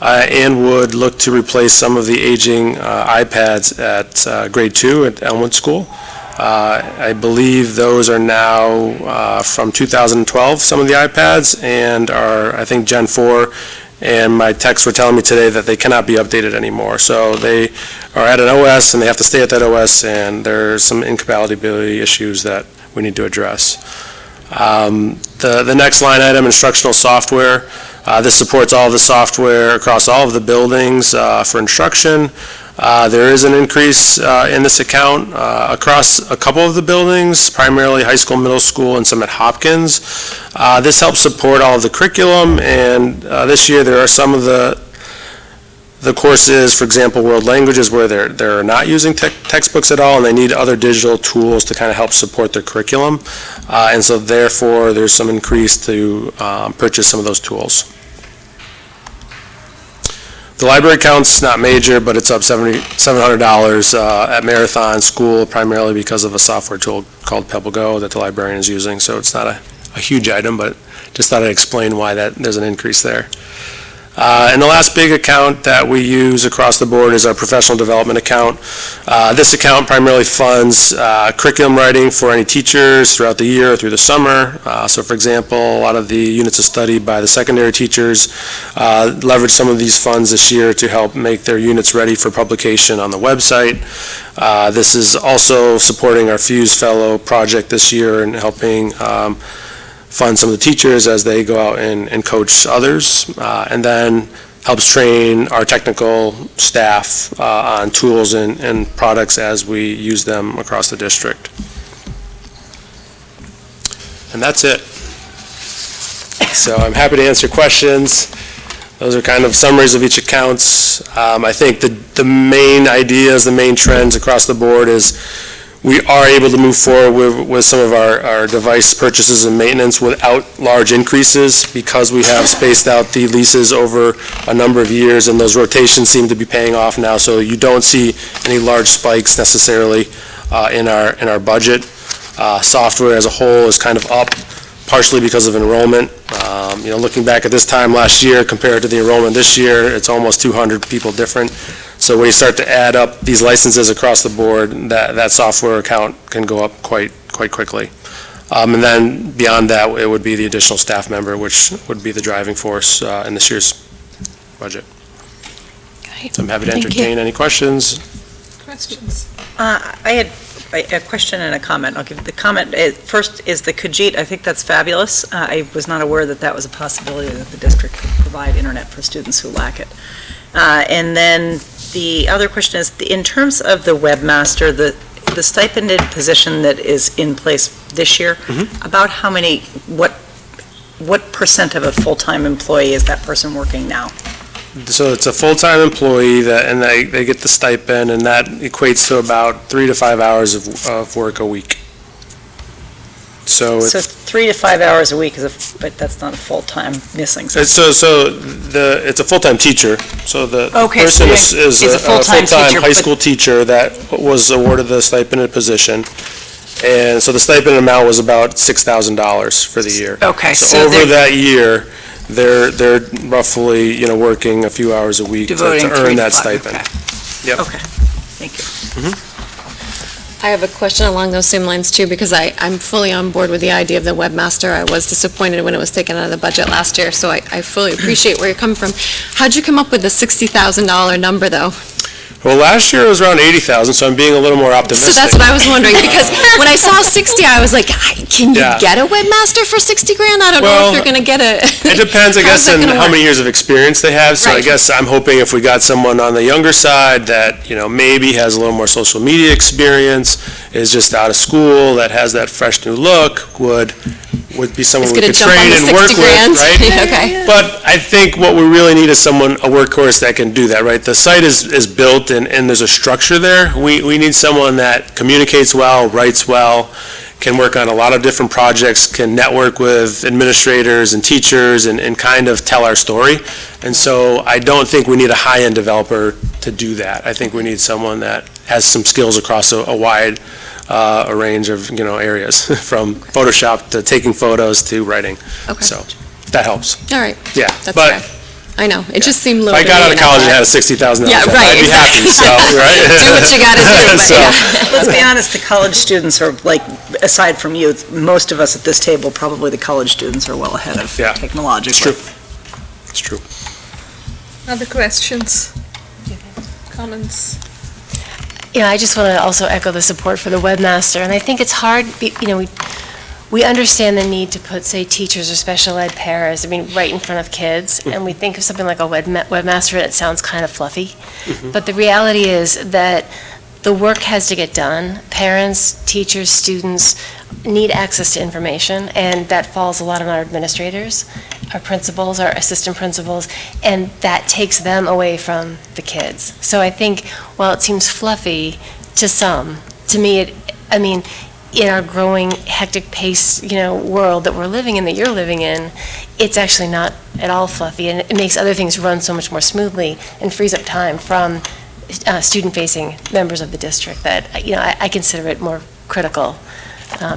and would look to replace some of the aging iPads at grade 2 at Elmwood School. I believe those are now from 2012, some of the iPads, and are, I think, Gen 4, and my techs were telling me today that they cannot be updated anymore. So they are at an OS, and they have to stay at that OS, and there's some incompatibility issues that we need to address. The next line item, instructional software. This supports all of the software across all of the buildings for instruction. There is an increase in this account across a couple of the buildings, primarily high school, middle school, and some at Hopkins. This helps support all of the curriculum, and this year there are some of the courses, for example, world languages, where they're not using textbooks at all, and they need other digital tools to kind of help support their curriculum. And so therefore, there's some increase to purchase some of those tools. The library account's not major, but it's up $700 at Marathon School, primarily because of a software tool called PebbleGo that the librarian is using. So it's not a huge item, but just thought I'd explain why there's an increase there. And the last big account that we use across the board is our professional development account. This account primarily funds curriculum writing for any teachers throughout the year, through the summer. So for example, a lot of the units of study by the secondary teachers leverage some of these funds this year to help make their units ready for publication on the website. This is also supporting our Fuse Fellow project this year and helping fund some of the teachers as they go out and coach others, and then helps train our technical staff on tools and products as we use them across the district. And that's it. So I'm happy to answer questions. Those are kind of summaries of each accounts. I think the main ideas, the main trends across the board is we are able to move forward with some of our device purchases and maintenance without large increases because we have spaced out the leases over a number of years, and those rotations seem to be paying off now, so you don't see any large spikes necessarily in our budget. Software as a whole is kind of up, partially because of enrollment. Looking back at this time last year compared to the enrollment this year, it's almost 200 people different. So when you start to add up these licenses across the board, that software account can go up quite quickly. And then beyond that, it would be the additional staff member, which would be the driving force in this year's budget. So I'm happy to entertain any questions. Questions? I had a question and a comment. I'll give the comment. First is the Khajiit. I think that's fabulous. I was not aware that was a possibility that the district could provide internet for students who lack it. And then the other question is, in terms of the webmaster, the stipended position that is in place this year, about how many, what percent of a full-time employee is that person working now? So it's a full-time employee and they get the stipend, and that equates to about 3 to 5 hours of work a week. So 3 to 5 hours a week but that's not a full-time missing. It's a full-time teacher. So the person is a full-time high school teacher that was awarded the stipended position. And so the stipend amount was about $6,000 for the year. Okay. So over that year, they're roughly, working a few hours a week to earn that stipend. Okay. Yep. Okay. Thank you. I have a question along those same lines too, because I'm fully on board with the idea of the webmaster. I was disappointed when it was taken out of the budget last year, so I fully appreciate where you're coming from. How'd you come up with the $60,000 number, though? Well, last year it was around 80,000, so I'm being a little more optimistic. So that's what I was wondering, because when I saw 60, I was like, can you get a webmaster for 60 grand? I don't know if you're going to get a... It depends, I guess, on how many years of experience they have. So I guess I'm hoping if we got someone on the younger side that, maybe has a little more social media experience, is just out of school, that has that fresh new look, would be someone we could train and work with, right? Okay. But I think what we really need is a workhorse that can do that, right? The site is built and there's a structure there. We need someone that communicates well, writes well, can work on a lot of different projects, can network with administrators and teachers and kind of tell our story. And so I don't think we need a high-end developer to do that. I think we need someone that has some skills across a wide a range of, areas, from Photoshop to taking photos to writing. Okay. So, that helps. All right, Yeah. that's But fair. I know, it just seemed low if I to got me, out of and I college and thought- had a $60,000 Yeah, job, right, I'd be happy, so, right? Do what you gotta do, but So- yeah. Let's be honest, the college students are, like, aside from you, most of us at this table, probably the college students are well ahead of Yeah. technologically. It's true. Other questions? Comments? Yeah, I just want to also echo the support for the webmaster, and I think it's hard, we understand the need to put, say, teachers or special ed paras, right in front of kids, and we think of something like a webmaster, and it sounds kind of fluffy. But the reality is that the work has to get done. Parents, teachers, students need access to information, and that falls a lot on our administrators, our principals, our assistant principals, and that takes them away from the kids. So I think, while it seems fluffy to some, to me, in our growing hectic pace, world that we're living in, that you're living in, it's actually not at all fluffy, and it makes other things run so much more smoothly and frees up time from student-facing members of the district that, I consider it more critical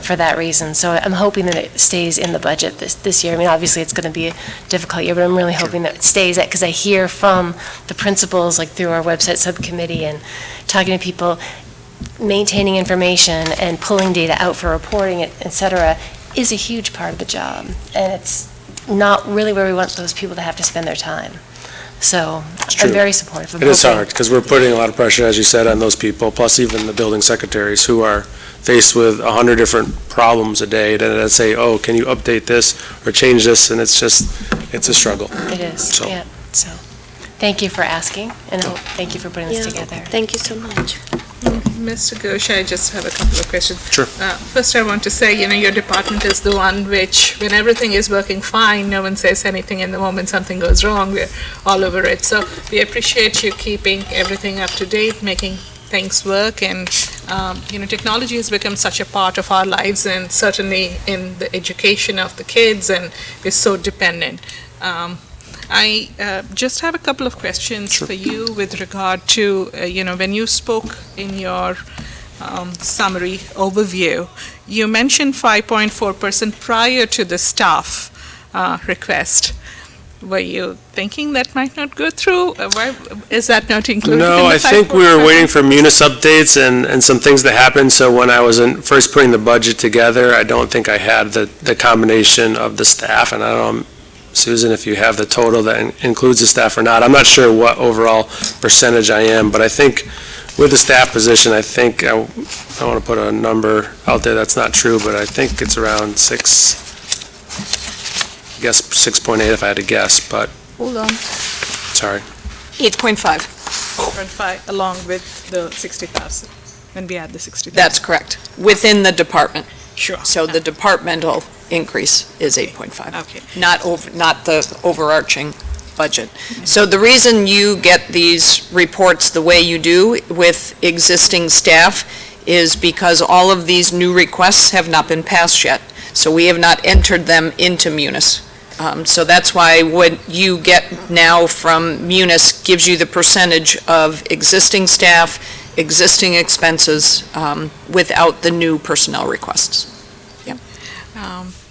for that reason. So I'm hoping that it stays in the budget this year. Obviously, it's going to be a difficult year, but I'm really hoping that it stays, because I hear from the principals, like through our website subcommittee and talking to people, maintaining information and pulling data out for reporting, et cetera, is a huge part of the job. And it's not really where we want those people to have to spend their time. So true. I'm very supportive of It is hoping- hard, because we're putting a lot of pressure, as you said, on those people, plus even the building secretaries who are faced with 100 different problems a day that say, oh, can you update this or change this? And it's a struggle. It is, So- yeah. So, thank you for asking, and thank you for putting this Yeah, together. Thank you so much. Mr. Ghosh, I just have a couple of questions. Sure. First, I want to say, your department is the one which, when everything is working fine, no one says anything, and the moment something goes wrong, we're all over it. So we appreciate you keeping everything up to date, making things work, and, technology has become such a part of our lives, and certainly in the education of the kids, and we're so dependent. I just have a couple of questions for you with regard to, when you spoke in your summary overview, you mentioned 5.4% prior to the staff request. Were you thinking that might not go through? Why is that not included in the No, I think we were 5.4%? waiting for Munis updates and some things that happened, so when I was first putting the budget together, I don't think I had the combination of the staff, and I don't know, Susan, if you have the total that includes the staff or not. I'm not sure what overall percentage I am, but I think with the staff position, I think, I want to put a number out there that's not true, but I think it's around 6.8 if I had to guess, but, Hold on, sorry. 8.5, 5.5 along with the 60,000, when we add the 60,000. that's correct, within the department. Sure. So the departmental increase is 8.5. Okay. Not the overarching budget. So the reason you get these reports the way you do with existing staff is because all of these new requests have not been passed yet. So we have not entered them into Munis. So that's why what you get now from Munis gives you the percentage of existing staff, existing expenses, without the new personnel requests.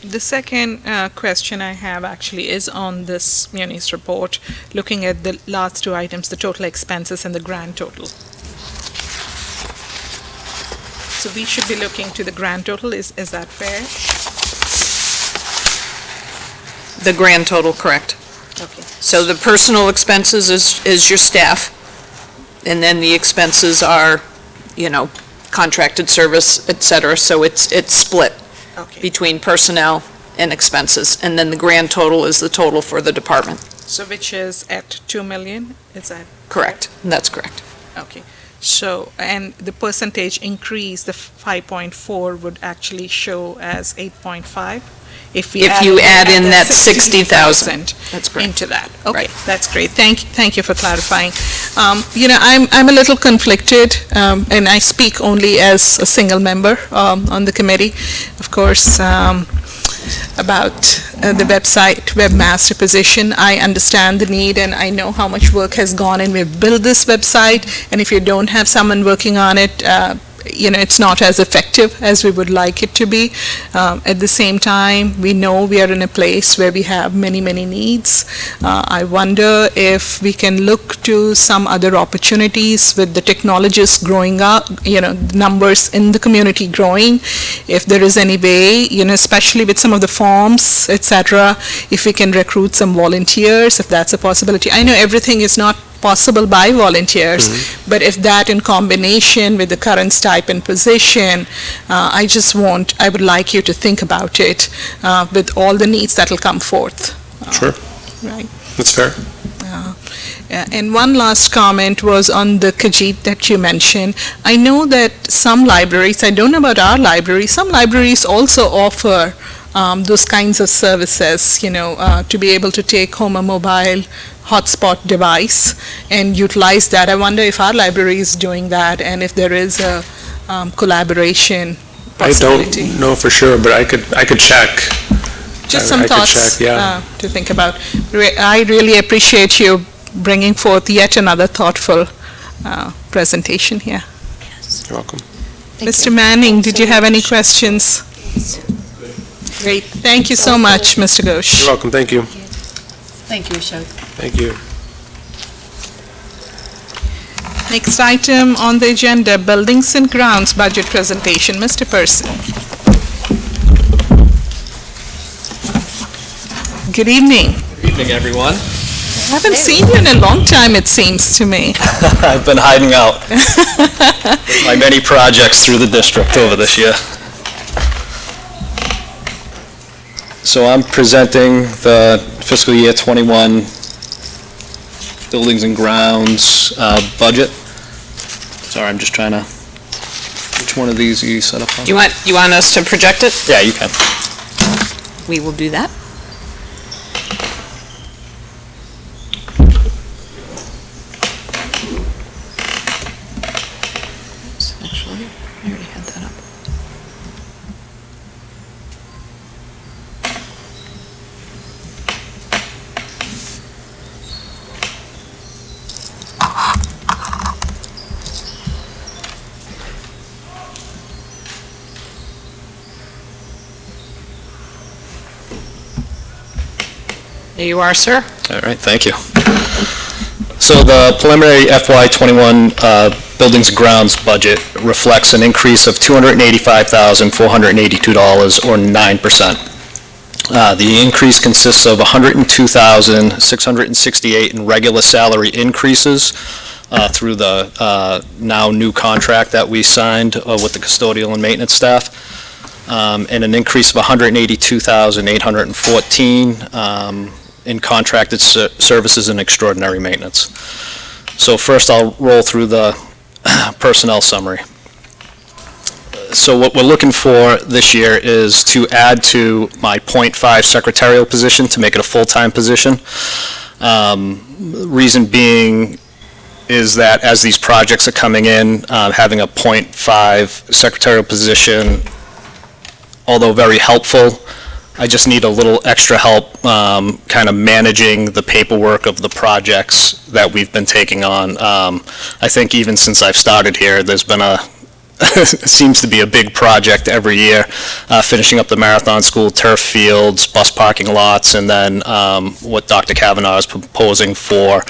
The second question I have actually is on this Munis report, looking at the last two items, the total expenses and the grand total. So we should be looking to the grand total, is that fair? The grand total, correct. Okay. So the personal expenses is your staff, and then the expenses are, contracted service, et cetera, so it's split Okay, between personnel and expenses, and then the grand total is the total for the department. so which is at 2 million, is that? Correct, that's correct. Okay, so, and the percentage increase, the 5.4 would actually show as 8.5? If you add in that 60,000. That's correct. into that. Okay, Right. that's great. Thank you for clarifying. I'm a little conflicted, and I speak only as a single member on the committee. Of course, about the webmaster position. I understand the need, and I know how much work has gone in. We've built this website, and if you don't have someone working on it, it's not as effective as we would like it to be. At the same time, we know we are in a place where we have many, many needs. I wonder if we can look to some other opportunities with the technologists growing up, numbers in the community growing. If there is any way, especially with some of the forms, etc., if we can recruit some volunteers, if that's a possibility. I know everything is not possible by volunteers, but if that in combination with the current stipend position, I would like you to think about it with all the needs that will come forth. Sure. Right. That's fair. And one last comment was on the Khajiit that you mentioned. I know that some libraries, I don't know about our library, some libraries also offer those kinds of services, to be able to take home a mobile hotspot device and utilize that. I wonder if our library is doing that and if there is a collaboration possibility. I don't know for sure, but I could check. Just some I thoughts could check, yeah. To think about. I really appreciate you bringing forth yet another thoughtful presentation here. You're welcome. Mr. Manning, did you have any questions? Great. Thank you so much, Mr. Ghosh. You're welcome. Thank you. Thank you, Ashok. Thank you. Next item on the agenda, Buildings and Grounds Budget Presentation. Mr. Person. Good evening. Good evening, everyone. I haven't seen you in a long time, it seems to me. I've been hiding out with my many projects through the district over this year. So I'm presenting the fiscal year 21 Buildings and Grounds budget. Sorry, I'm just trying to, which one of these are you set up on? You want us to project it? Yeah, you can. We will do that. Actually, I already had that up. There you are, sir. All right, thank you. So the preliminary FY21 Buildings and Grounds budget reflects an increase of $285,482, or 9%. The increase consists of $102,668 in regular salary increases through the now new contract that we signed with the custodial and maintenance staff, and an increase of $182,814 in contracted services and extraordinary maintenance. So first I'll roll through the personnel summary. So what we're looking for this year is to add to my .5 secretarial position to make it a full-time position. Reason being is that as these projects are coming in, having a .5 secretarial position, although very helpful, I just need a little extra help kind of managing the paperwork of the projects that we've been taking on. I think even since I've started here, there's been seems to be a big project every year, finishing up the Marathon School turf fields, bus parking lots, and then what Dr. Kavanaugh is proposing for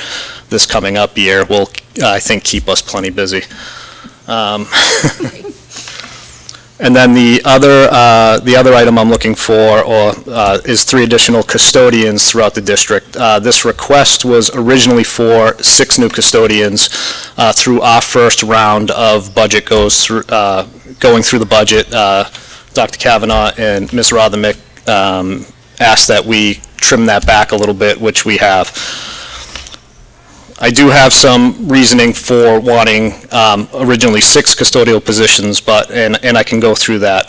this coming up year will, I think, keep us plenty busy. And then the other item I'm looking for is 3 additional custodians throughout the district. This request was originally for 6 new custodians. Through our first round of budget going through the budget, Dr. Kavanaugh and Ms. Rothermick asked that we trim that back a little bit, which we have. I do have some reasoning for wanting originally 6 custodial positions, and I can go through that.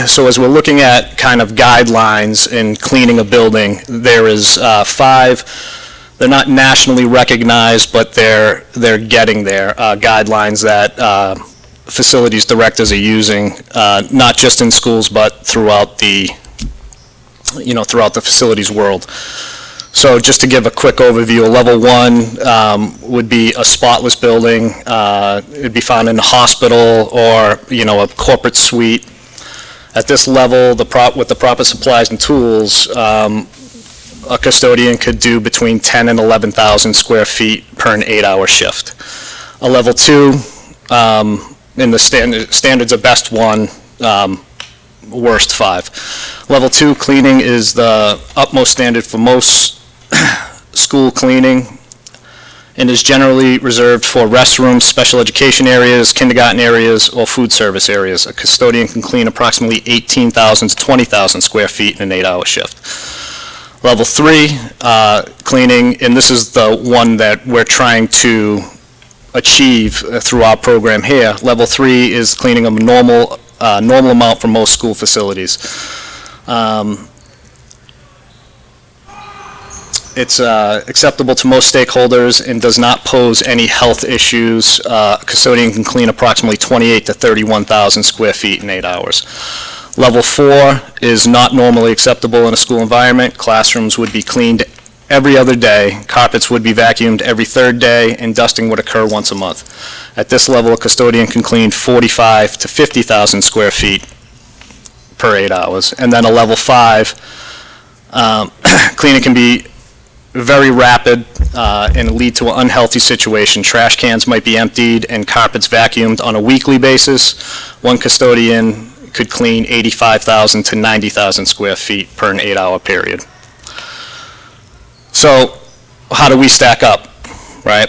So as we're looking at kind of guidelines in cleaning a building, there is 5. They're not nationally recognized, but they're getting there. Guidelines that facilities directors are using, not just in schools, but throughout the facilities world. So just to give a quick overview, a level 1 would be a spotless building. It'd be found in a hospital or, a corporate suite. At this level, with the proper supplies and tools, a custodian could do between 10 and 11,000 square feet per an 8-hour shift. A level 2, in the standards of best 1, worst 5. Level 2 cleaning is the utmost standard for most school cleaning and is generally reserved for restrooms, special education areas, kindergarten areas, or food service areas. A custodian can clean approximately 18,000 to 20,000 square feet in an 8-hour shift. Level 3, cleaning, and this is the one that we're trying to achieve through our program here. Level 3 is cleaning of a normal amount for most school facilities. It's acceptable to most stakeholders and does not pose any health issues. A custodian can clean approximately 28 to 31,000 square feet in 8 hours. Level 4 is not normally acceptable in a school environment. Classrooms would be cleaned every other day, carpets would be vacuumed every third day, and dusting would occur once a month. At this level, a custodian can clean 45 to 50,000 square feet per 8 hours. And then a level 5, cleaning can be very rapid and lead to an unhealthy situation. Trash cans might be emptied and carpets vacuumed on a weekly basis. One custodian could clean 85,000 to 90,000 square feet per an 8-hour period. So how do we stack up, right?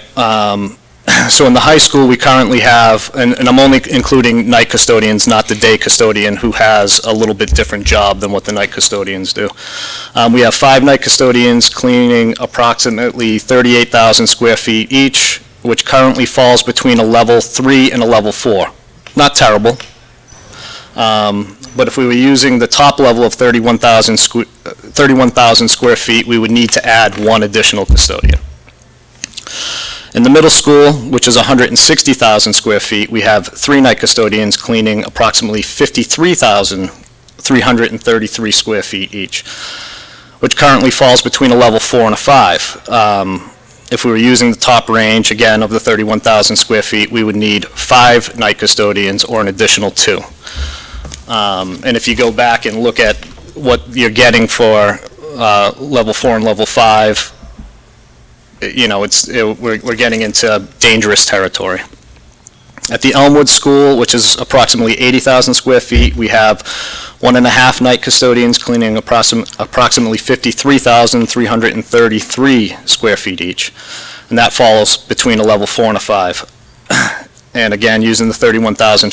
So in the high school, we currently have, and I'm only including night custodians, not the day custodian, who has a little bit different job than what the night custodians do. We have 5 night custodians cleaning approximately 38,000 square feet each, which currently falls between a level 3 and a level 4. Not terrible. But if we were using the top level of 31,000 square feet, we would need to add 1 additional custodian. In the middle school, which is 160,000 square feet, we have 3 night custodians cleaning approximately 53,333 square feet each, which currently falls between a level 4 and a 5. If we were using the top range, again, of the 31,000 square feet, we would need 5 night custodians or an additional 2. And if you go back and look at what you're getting for level 4 and level 5, we're getting into dangerous territory. At the Elmwood School, which is approximately 80,000 square feet, we have 1.5 night custodians cleaning approximately 53,333 square feet each, and that falls between a level 4 and a 5. And again, using the 31,000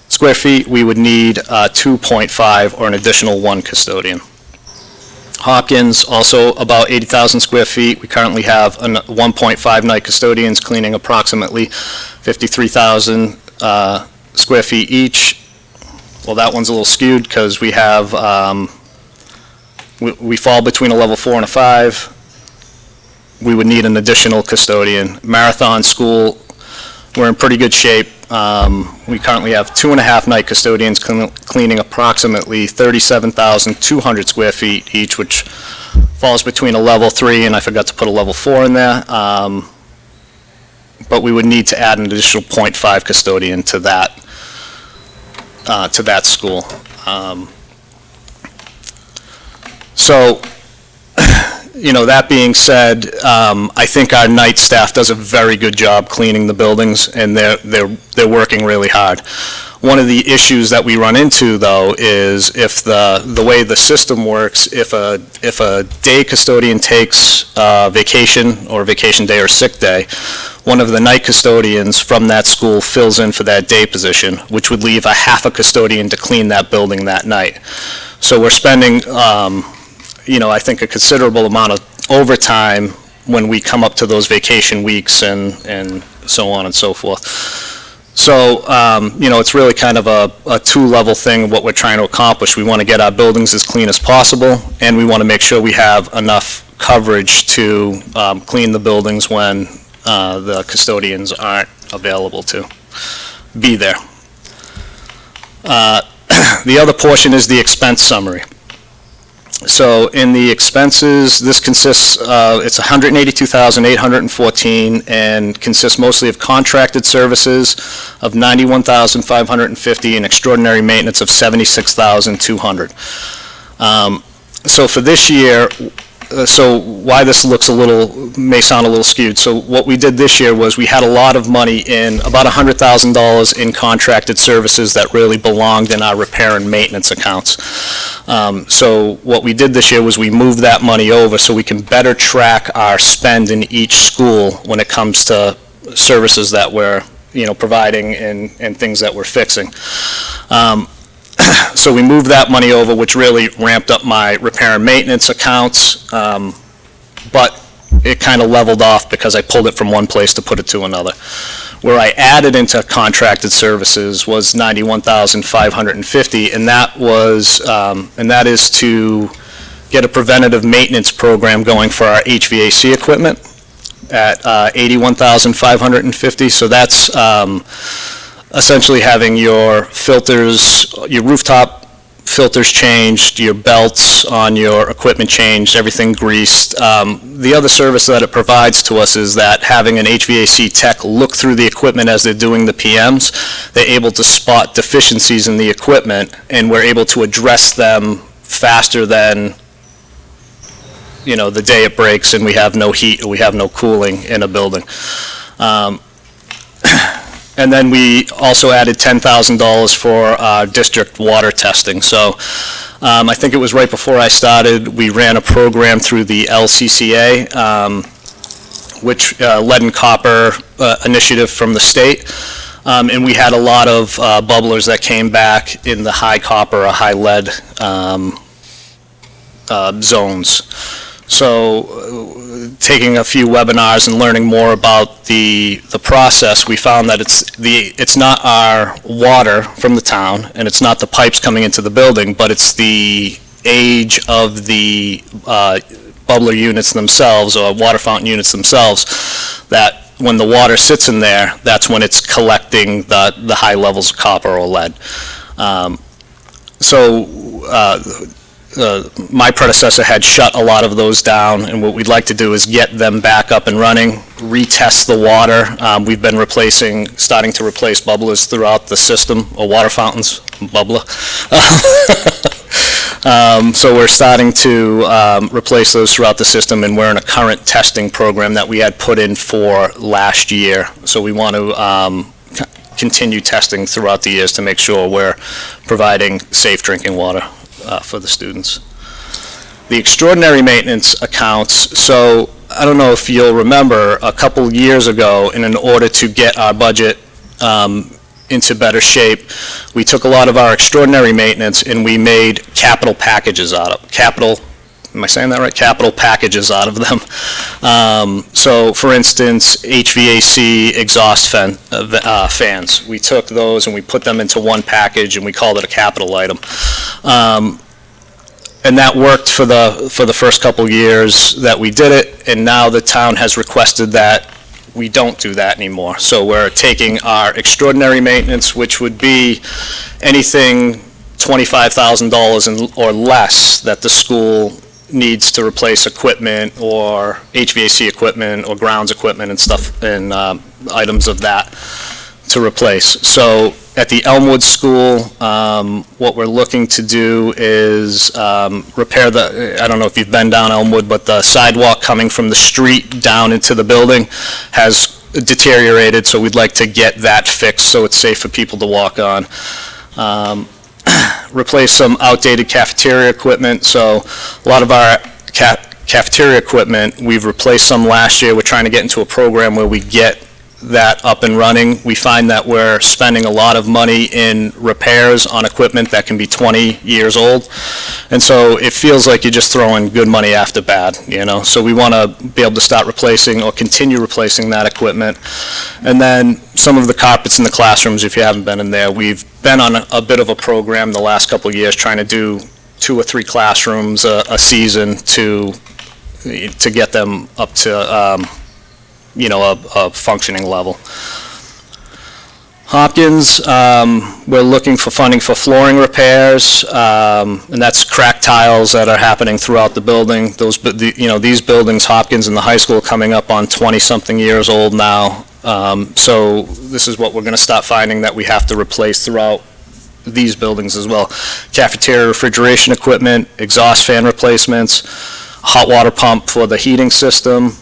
square feet, we would need 2.5 or an additional 1 custodian. Hopkins, also about 80,000 square feet. We currently have 1.5 night custodians cleaning approximately 53,000 square feet each. Well, that one's a little skewed because we have, we fall between a level 4 and a 5. We would need an additional custodian. Marathon School, we're in pretty good shape. We currently have 2.5 night custodians cleaning approximately 37,200 square feet each, which falls between a level 3 and I forgot to put a level 4 in there. But we would need to add an additional 0.5 custodian to that school. So, that being said, I think our night staff does a very good job cleaning the buildings, and they're working really hard. One of the issues that we run into, though, is if the way the system works, if a day custodian takes vacation or vacation day or sick day, one of the night custodians from that school fills in for that day position, which would leave a half a custodian to clean that building that night. So we're spending I think a considerable amount of overtime when we come up to those vacation weeks and so on and so forth. So, it's really kind of a 2-level thing of what we're trying to accomplish. We want to get our buildings as clean as possible, and we want to make sure we have enough coverage to clean the buildings when the custodians aren't available to. be there. The other portion is the expense summary. So in the expenses, this consists, it's $182,814 and consists mostly of contracted services of $91,550 and extraordinary maintenance of $76,200. So for this year, so why this looks may sound a little skewed. So what we did this year was we had a lot of money in, about $100,000 in contracted services that really belonged in our repair and maintenance accounts. So what we did this year was we moved that money over so we can better track our spend in each school when it comes to services that we're, providing and things that we're fixing. So we moved that money over, which really ramped up my repair and maintenance accounts, but it kind of leveled off because I pulled it from one place to put it to another. Where I added into contracted services was $91,550, and that is to get a preventative maintenance program going for our HVAC equipment at $81,550. So that's essentially having your filters, your rooftop filters changed, your belts on your equipment changed, everything greased. The other service that it provides to us is that having an HVAC tech look through the equipment as they're doing the PMs, they're able to spot deficiencies in the equipment, and we're able to address them faster than, the day it breaks and we have no heat or we have no cooling in a building. And then we also added $10,000 for district water testing. So I think it was right before I started, we ran a program through the LCCA, which lead and copper initiative from the state. And we had a lot of bubblers that came back in the high copper or high lead zones. So taking a few webinars and learning more about the process, we found that it's not our water from the town, and it's not the pipes coming into the building, but it's the age of the bubbler units themselves or water fountain units themselves, that when the water sits in there, that's when it's collecting the high levels of copper or lead. My predecessor had shut a lot of those down, and what we'd like to do is get them back up and running, retest the water. We've been starting to replace bubblers throughout the system, or water fountains, bubbler. So we're starting to replace those throughout the system, and we're in a current testing program that we had put in for last year. So we want to continue testing throughout the years to make sure we're providing safe drinking water for the students. The extraordinary maintenance accounts, so I don't know if you'll remember, a couple years ago, in order to get our budget into better shape, we took a lot of our extraordinary maintenance and we made capital packages out of capital packages out of them. So for instance, HVAC exhaust fans, we took those and we put them into one package and we called it a capital item. And that worked for the first couple years that we did it, and now the town has requested that we don't do that anymore. So we're taking our extraordinary maintenance, which would be anything $25,000 or less that the school needs to replace equipment or HVAC equipment or grounds equipment and stuff, and items of that to replace. So at the Elmwood School, what we're looking to do is repair I don't know if you've been down Elmwood, but the sidewalk coming from the street down into the building has deteriorated, so we'd like to get that fixed so it's safe for people to walk on. Replace some outdated cafeteria equipment. So a lot of our cafeteria equipment, we've replaced some last year. We're trying to get into a program where we get that up and running. We find that we're spending a lot of money in repairs on equipment that can be 20 years old. And so it feels like you're just throwing good money after bad, So we want to be able to start replacing or continue replacing that equipment. And then some of the carpets in the classrooms, if you haven't been in there, we've been on a bit of a program the last couple of years trying to do 2 or 3 classrooms a season to get them up to a functioning level. Hopkins, we're looking for funding for flooring repairs, and that's cracked tiles that are happening throughout the building. These buildings, Hopkins and the high school, coming up on 20-something years old now. So this is what we're going to start finding that we have to replace throughout these buildings as well. Cafeteria refrigeration equipment, exhaust fan replacements, hot water pump for the heating system.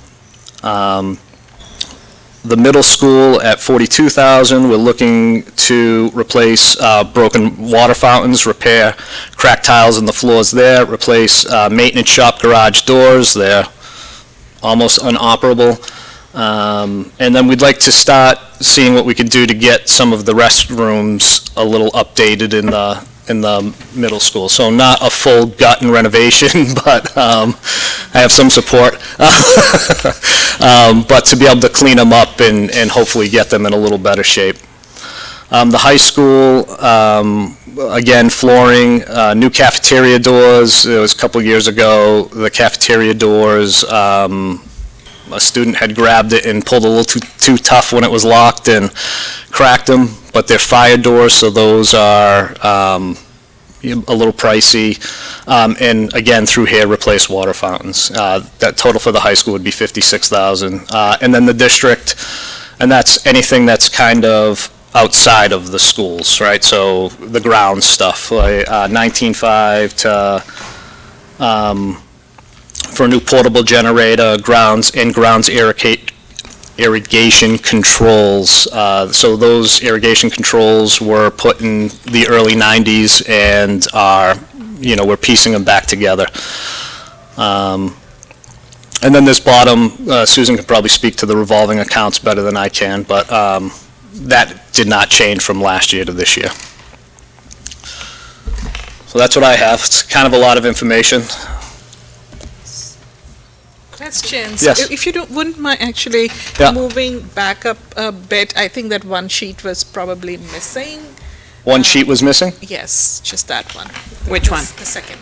The middle school at $42,000, we're looking to replace broken water fountains, repair cracked tiles in the floors there, replace maintenance shop garage doors. They're almost inoperable. And then we'd like to start seeing what we could do to get some of the restrooms a little updated in the middle school. So not a full gut and renovation, but I have some support. But to be able to clean them up and hopefully get them in a little better shape. The high school, again, flooring, new cafeteria doors. It was a couple years ago, the cafeteria doors, a student had grabbed it and pulled a little too tough when it was locked and cracked them, but they're fire doors, so those are a little pricey. And again, through here, replace water fountains. That total for the high school would be $56,000. And then the district, and that's anything that's kind of outside of the schools, right? So the ground stuff, like $19,500 to for a new portable generator, grounds irrigation controls. So those irrigation controls were put in the early 90s and are, we're piecing them back together. And then this bottom, Susan could probably speak to the revolving accounts better than I can, but that did not change from last year to this year. So that's what I have. It's kind of a lot of information. Questions? Yes. If you wouldn't mind actually moving back up a bit, I think that one sheet was probably missing. One sheet was missing? Yes, just that one. Which one? The second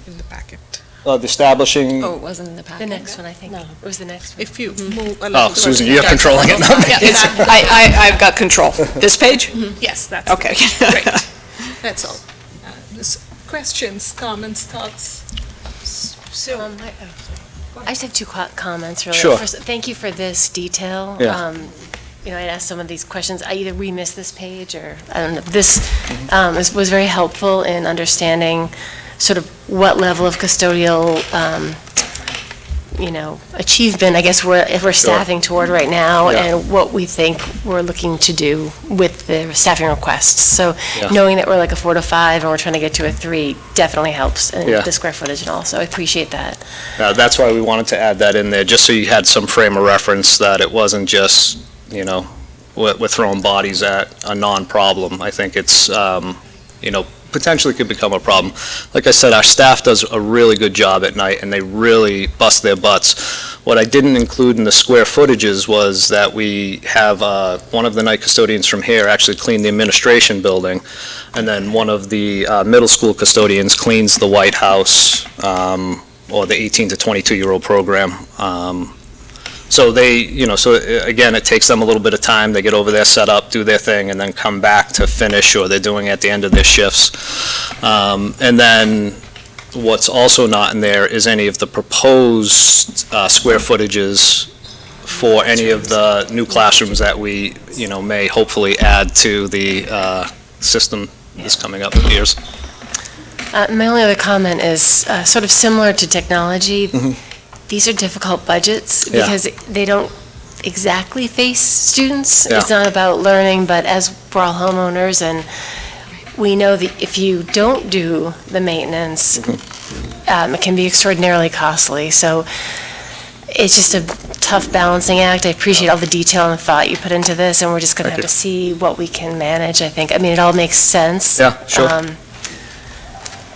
in the packet. Establishing. Oh, it wasn't in the packet. The next one, I think. It was the next one. If you move a little. Oh, Susan, you're controlling it, not me. I've got control. This page? Yes, that's Okay. great. That's all. Questions, comments, thoughts? So, I just have two comments, really. Sure. First, thank you for this detail. Yeah. I'd asked some of these questions. I either remissed this page or, I don't know. This was very helpful in understanding sort of what level of custodial, achievement, I guess, we're staffing toward right now, and what we think we're looking to do with the staffing requests. So knowing that we're like a 4 to 5 and we're trying to get to a 3 definitely helps, and the square footage and all, so I appreciate that. That's why we wanted to add that in there, just so you had some frame of reference, that it wasn't just, we're throwing bodies at a non-problem. I think it's, potentially could become a problem. Like I said, our staff does a really good job at night, and they really bust their butts. What I didn't include in the square footages was that we have one of the night custodians from here actually clean the administration building, and then one of the middle school custodians cleans the White House, or the 18 to 22-year-old program. So they, so again, it takes them a little bit of time. They get over there, set up, do their thing, and then come back to finish, or they're doing it at the end of their shifts. And then what's also not in there is any of the proposed square footages for any of the new classrooms that we, may hopefully add to the system that's coming up in years. My only other comment is sort of similar to technology. These are difficult budgets because they don't exactly face students. It's not about learning, but as we're all homeowners, and we know that if you don't do the maintenance, it can be extraordinarily costly. So it's just a tough balancing act. I appreciate all the detail and thought you put into this, and we're just going to have to see what we can manage, I think. I mean, it all makes sense. Yeah, sure.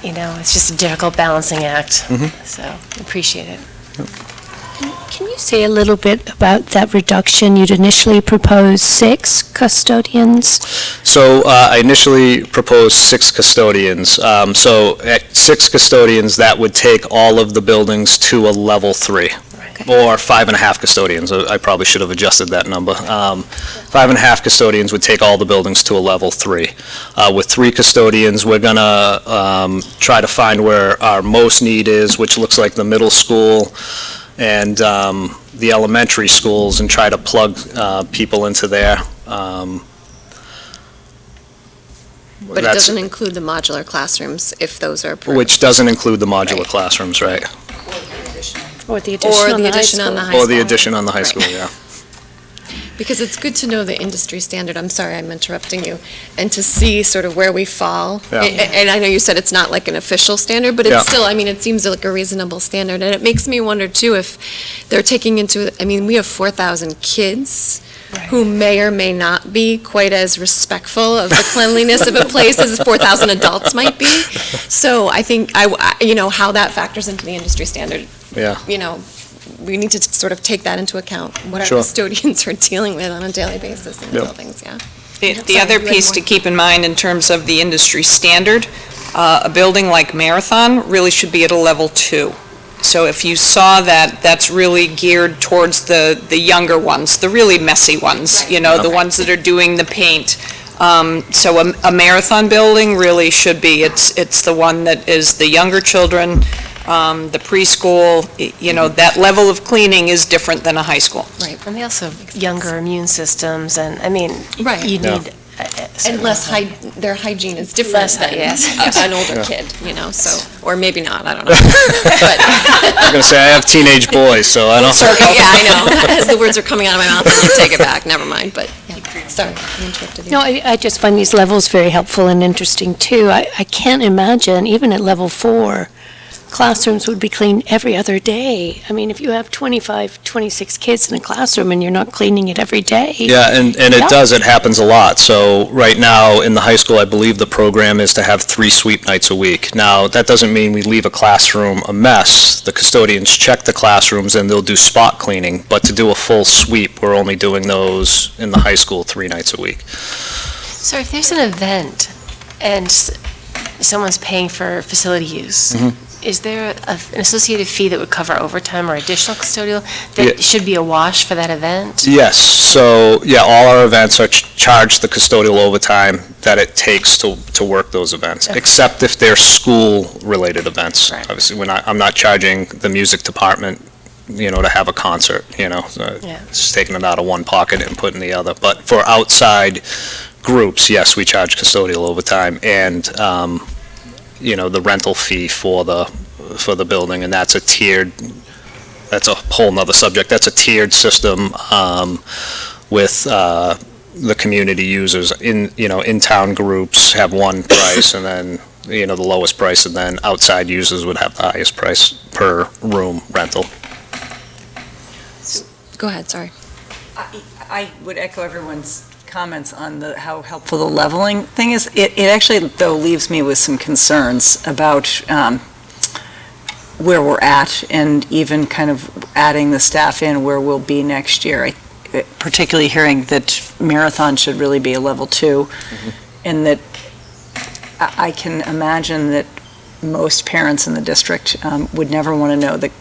It's just a difficult balancing act. So I appreciate it. Can you say a little bit about that reduction? You'd initially proposed 6 custodians. So I initially proposed 6 custodians. So at 6 custodians, that would take all of the buildings to a level 3. or 5.5 custodians. I probably should have adjusted that number. 5.5 custodians would take all the buildings to a level 3. With 3 custodians, we're gonna try to find where our most need is, which looks like the middle school and the elementary schools, and try to plug people into there. But it doesn't include the modular classrooms if those are approved. Which doesn't include the modular Right. classrooms, right? Or the addition on the high school. Or the addition on the high school, yeah. Because it's good to know the industry standard, I'm sorry, I'm interrupting you, and to see sort of where we fall. Yeah. And I know you said it's not like an official standard, but Yeah. it's still, I mean, it seems like a reasonable standard. And it makes me wonder too if they're taking into, I mean, we have 4,000 kids who may or may not be quite as respectful of the cleanliness of a place as 4,000 adults might be. So I think, you know, how that factors into the industry standard, Yeah. you know, we need to sort of take that into account, what our Sure. custodians are dealing with on a daily basis in the Yep. buildings, yeah. The other piece to keep in mind in terms of the industry standard, a building like Marathon really should be at a level 2. So if you saw that, that's really geared towards the younger ones, the really messy ones, you know, the ones that are doing the paint. So a Marathon building really should be, it's the one that is the younger children, the preschool, you know, that level of cleaning is different than a high school. Right. And they also have younger immune systems, and, I mean, Right. you Yeah. need. And their hygiene is different Less, than yes. an older Yeah. kid, you know, so, or maybe not, I don't know. I'm gonna say, I have teenage boys, so I don't. Yeah, I know, as the words are coming out of my mouth, I'm like, take it back, never mind, but, yeah, sorry, I interrupted you. No, I just find these levels very helpful and interesting, too. I can't imagine, even at level 4, classrooms would be cleaned every other day. I mean, if you have 25, 26 kids in a classroom and you're not cleaning it every day. Yeah, and it Yeah. does, it happens a lot. So right now, in the high school, I believe the program is to have 3 sweep nights a week. Now, that doesn't mean we leave a classroom a mess. The custodians check the classrooms and they'll do spot cleaning, but to do a full sweep, we're only doing those in the high school 3 nights a week. So if there's an event and someone's paying for facility use, is there an associated fee that would cover overtime or additional custodial that Yeah. should be a wash for that event? Yes, so, yeah, all our events are charged the custodial overtime that it takes to work those events, Okay. except if they're school-related events. Right. Obviously, I'm not charging the music department, you know, to have a concert, you know. Yeah. It's taking it out of one pocket and putting the other. But for outside groups, yes, we charge custodial overtime and, you know, the rental fee for the building, and that's a tiered, that's a whole nother subject. That's a tiered system with the community users in-town groups have one price, and then, you know, the lowest price, and then outside users would have the highest price per room rental. Go ahead, sorry. I would echo everyone's comments on how helpful the leveling thing is. It actually, though, leaves me with some concerns about where we're at, and even kind of adding the staff in where we'll be next year. Particularly hearing that Marathon should really be a level 2, and that I can imagine that most parents in the district would never want to know that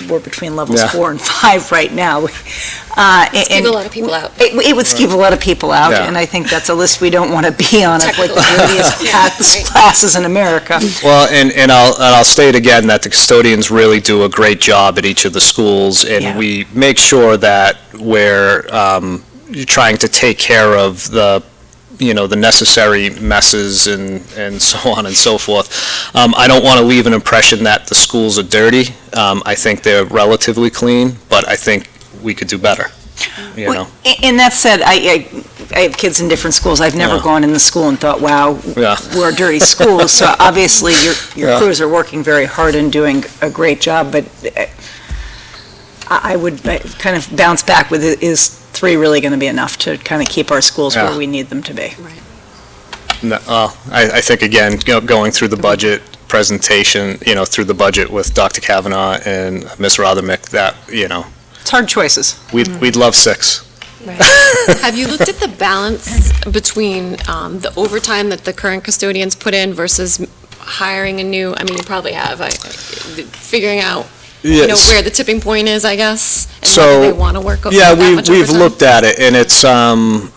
we're between levels Yeah. 4 and 5 right now. Skeeve a lot of people out. It would skeeve a lot of people out, Yeah. and I think that's a list we don't want to be on, of like the Technical. dirtiest Yeah. classes in America. Well, and I'll state again that the custodians really do a great job at each of the schools, Yeah. and we make sure that we're trying to take care of the, you know, the necessary messes and so on and so forth. I don't want to leave an impression that the schools are dirty. I think they're relatively clean, but I think we could do better, you know. And that said, I have kids in different schools. I've never Yeah. gone in the school and thought, wow, Yeah. we're a dirty school. So obviously, your Yeah. crews are working very hard and doing a great job, but I would kind of bounce back with, is 3 really going to be enough to kind of keep our schools Yeah. where we need them to be? No, I think, again, going through the budget presentation, you know, through the budget with Dr. Kavanaugh and Ms. Rothermick, that, you know, It's hard choices. we'd love 6. Have you looked at the balance between the overtime that the current custodians put in versus hiring a new, I mean, you probably have, figuring out you know, Yes. where the tipping point is, I guess? And So, whether they want to work over Yeah, that much we've overtime? looked at it, and it's, I'm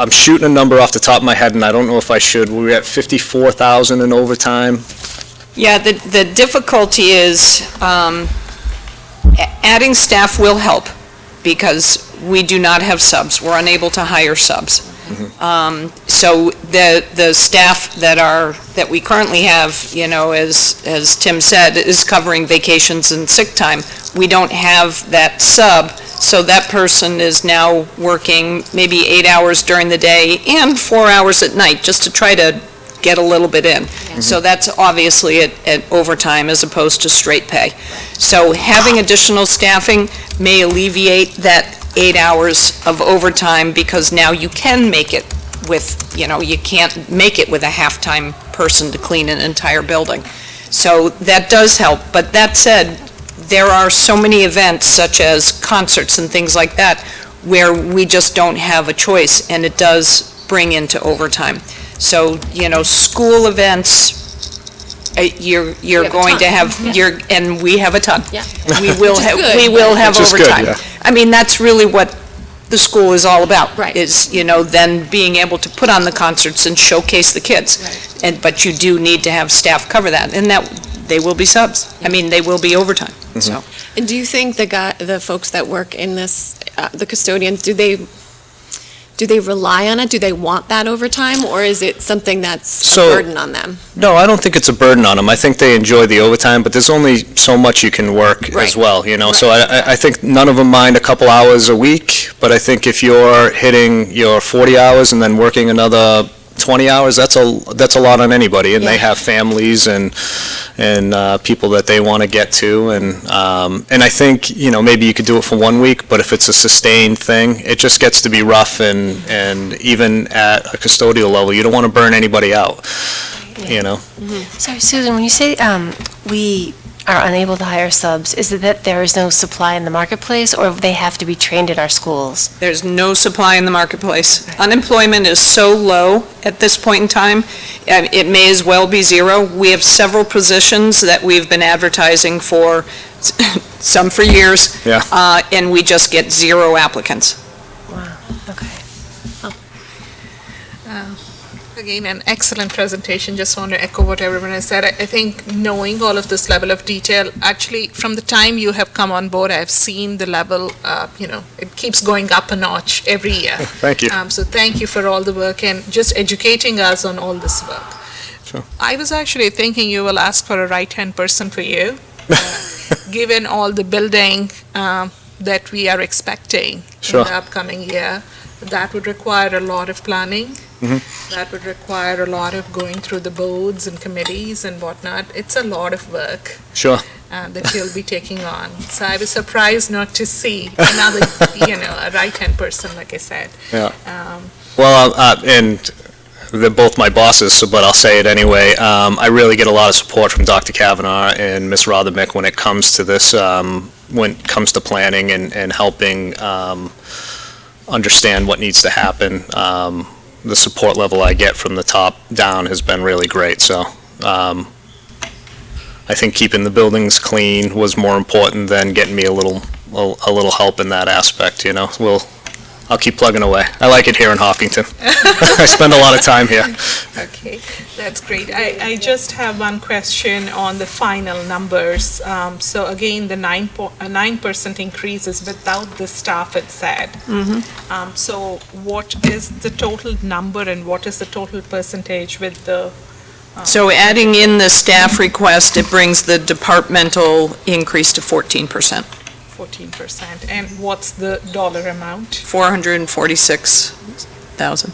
shooting a number off the top of my head, and I don't know if I should. We're at 54,000 in overtime. Yeah, the difficulty is, adding staff will help, because we do not have subs. We're unable to hire subs. So the staff that we currently have, you know, as Tim said, is covering vacations and sick time. We don't have that sub, so that person is now working maybe 8 hours during the day and 4 hours at night, just to try to get a little bit in. So that's obviously at overtime as opposed to straight pay. So having additional staffing may alleviate that 8 hours of overtime, because now you can make it with, you know, you can't make it with a half-time person to clean an entire building. So that does help, but that said, there are so many events such as concerts and things like that where we just don't have a choice, and it does bring into overtime. So, you know, school events, you're have a going to ton. have, and we have a ton. Yeah. We will Which is have, good. we will have Which is good, overtime. yeah. I mean, that's really what the school is all about. Right. Is, you know, then being able to put on the concerts and showcase the kids. But you do need to have staff cover that, and that, they will be subs. I mean, they will be overtime, so. And do you think the folks that work in this, the custodians, do they rely on it? Do they want that overtime, or is it something that's a So- burden on them? No, I don't think it's a burden on them. I think they enjoy the overtime, but there's only so much you can work as Right. well, you know? So I think none of them mind a couple hours a week, but I think if you're hitting your 40 hours and then working another 20 hours, that's a lot on anybody, and they Yeah. have families and people that they want to get to, and I think, you know, maybe you could do it for 1 week, but if it's a sustained thing, it just gets to be rough, and even at a custodial level, you don't want to burn anybody out, you know? Sorry, Susan, when you say we are unable to hire subs, is it that there is no supply in the marketplace, or they have to be trained in our schools? There's no supply in the marketplace. Unemployment is so low at this point in time, it may as well be zero. We have several positions that we've been advertising for, some for years. Yeah. And we just get 0 applicants. Wow, okay. Again, an excellent presentation. Just want to echo what everyone has said. I think knowing all of this level of detail, actually, from the time you have come on board, I've seen the level, you know, it keeps going up a notch every year. Thank you. So thank you for all the work and just educating us on all this work. Sure. I was actually thinking you will ask for a right-hand person for you, given all the building that we are expecting Sure. in the upcoming year. That would require a lot of planning. That would require a lot of going through the boards and committees and whatnot. It's a lot of work Sure. that you'll be taking on. So I was surprised not to see another, you know, a right-hand person, like I said. Yeah. Well, and they're both my bosses, but I'll say it anyway. I really get a lot of support from Dr. Kavanaugh and Ms. Rothermick when it comes to this, when it comes to planning and helping understand what needs to happen. The support level I get from the top down has been really great, so I think keeping the buildings clean was more important than getting me a little help in that aspect, you know. I'll keep plugging away. I like it here in Hopkinton. I spend a lot of time here. Okay, that's great. I just have one question on the final numbers. So again, the 9% increase is without the staff, it said. So what is the total number and what is the total percentage with the? So adding in the staff request, it brings the departmental increase to 14%. 14%. And what's the dollar amount? 446,000.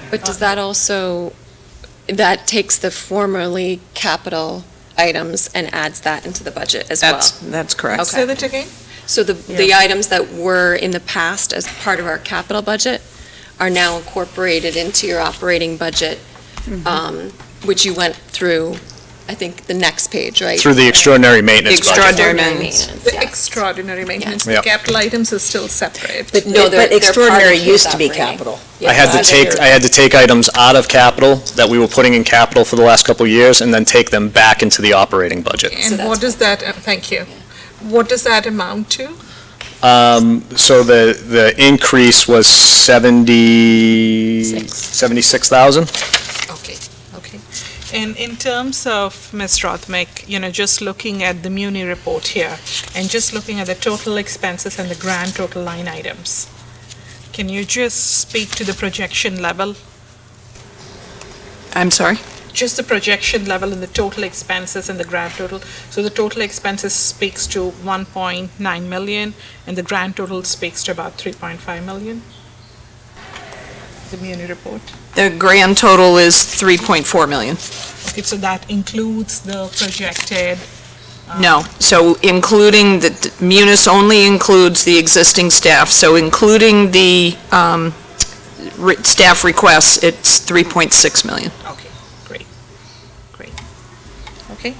But does that also, that takes the formerly capital items and adds that into the budget as well? That's correct. Say that again? So the items that were in the past as part of our capital budget are now incorporated into your operating budget, which you went through I think, the next page, right? Through the extraordinary maintenance budget. Extraordinary maintenance, The yes. extraordinary maintenance, the Yep. capital items is still separate. But No, they're part of extraordinary his used to be operating. capital. I had to take items out of capital that we were putting in capital for the last couple of years and then take them back into the operating budget. And what does that, thank you, what does that amount to? So the increase was 76,000? Okay, okay. And in terms of, Ms. Rothmick, just looking at the Muni report here, and just looking at the total expenses and the grand total line items, can you just speak to the projection level? I'm sorry? Just the projection level and the total expenses and the grand total. So the total expenses speaks to 1.9 million, and the grand total speaks to about 3.5 million? The Muni report. The grand total is 3.4 million. Okay, so that includes the projected. No, so including Munis only includes the existing staff, so including the staff requests, it's 3.6 million. Okay, great, great. Okay.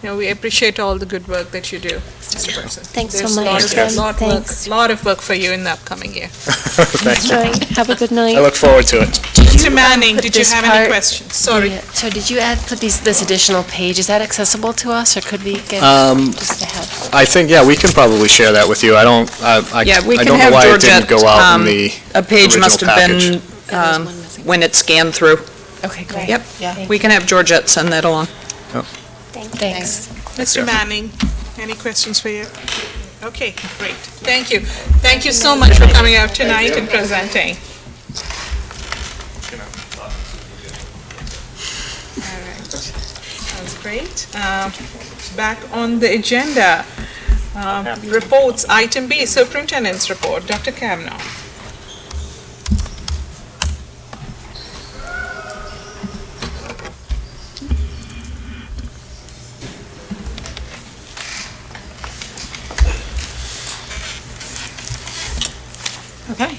No, we appreciate all the good work that you do, Mr. Person. Thanks so There's much, Jen. Thanks. lot of work for you in the upcoming year. Thank you. Right, have a good night. I look forward to it. Mr. Manning, did you this have any part- questions? Sorry. Yeah, so did you put this additional page, is that accessible to us, or could we get just ahead? I think, yeah, we can probably share that with you. I don't Yeah, we I can don't know have why it Georgette, didn't go out in the a page must original have been, package. when it's scanned through. Okay, great. Yep, Yeah. we can have Georgette send that along. Thanks. Mr. Manning, any questions for you? Okay, great. Thank you. Thank you so much for coming out tonight and presenting. All right, that's great. Back on the agenda, reports, item B, Superintendent's report. Dr. Kavanaugh. Okay.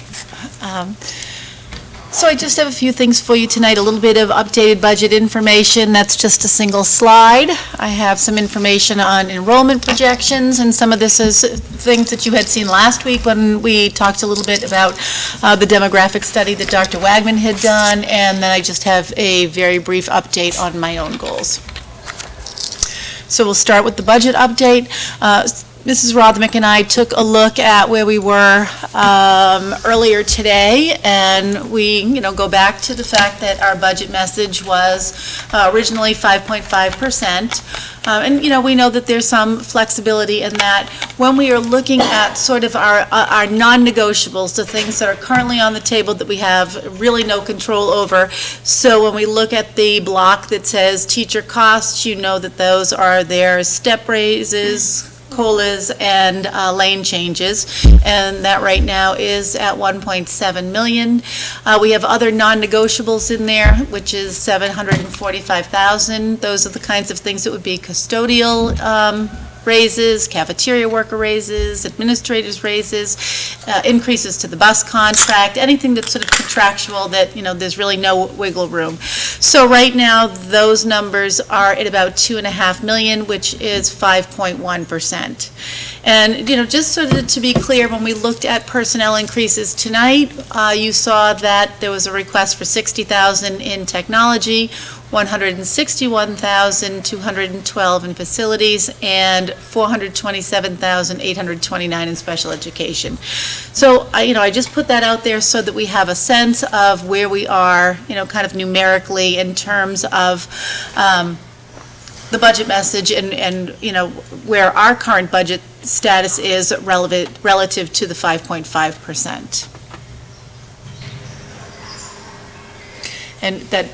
So I just have a few things for you tonight, a little bit of updated budget information. That's just a single slide. I have some information on enrollment projections, and some of this is things that you had seen last week when we talked a little bit about the demographic study that Dr. Wagman had done, and then I just have a very brief update on my own goals. So we'll start with the budget update. Mrs. Rothmick and I took a look at where we were earlier today, and we, go back to the fact that our budget message was originally 5.5%. And, we know that there's some flexibility in that when we are looking at sort of our non-negotiables, the things that are currently on the table that we have really no control over. So when we look at the block that says teacher costs, you know that those are their step raises, COLAs, and lane changes, and that right now is at 1.7 million. We have other non-negotiables in there, which is 745,000. Those are the kinds of things that would be custodial raises, cafeteria worker raises, administrators raises, increases to the bus contract, anything that's sort of contractual that, there's really no wiggle room. So right now, those numbers are at about 2.5 million, which is 5.1%. And, just sort of to be clear, when we looked at personnel increases tonight, you saw that there was a request for 60,000 in technology, 161,212 in facilities, and 427,829 in special education. So, I just put that out there so that we have a sense of where we are, kind of numerically in terms of the budget message and where our current budget status is relative to the 5.5%. And that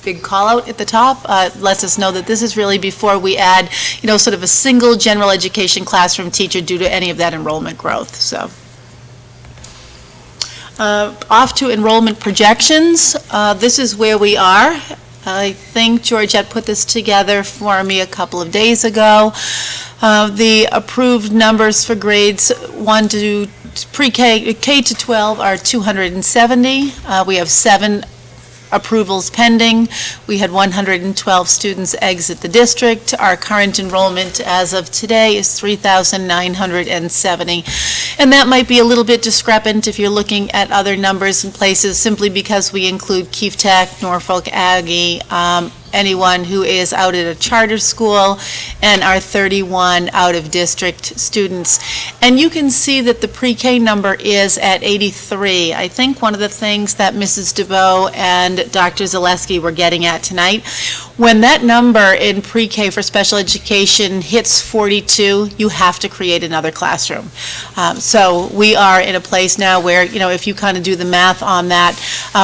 big call out at the top lets us know that this is really before we add, sort of a single general education classroom teacher due to any of that enrollment growth. So, off to enrollment projections. This is where we are. I think Georgette put this together for me a couple of days ago. The approved numbers for grades 1 to pre-K, K to 12 are 270. We have 7 approvals pending. We had 112 students exit the district. Our current enrollment as of today is 3,970. And that might be a little bit discrepant if you're looking at other numbers and places, simply because we include Keefe Tech, Norfolk Aggie, anyone who is out at a charter school, and our 31 out-of-district students. And you can see that the pre-K number is at 83. I think one of the things that Mrs. DeVoe and Dr. Zaleski were getting at tonight, when that number in pre-K for special education hits 42, you have to create another classroom. So we are in a place now where, if you kind of do the math on that,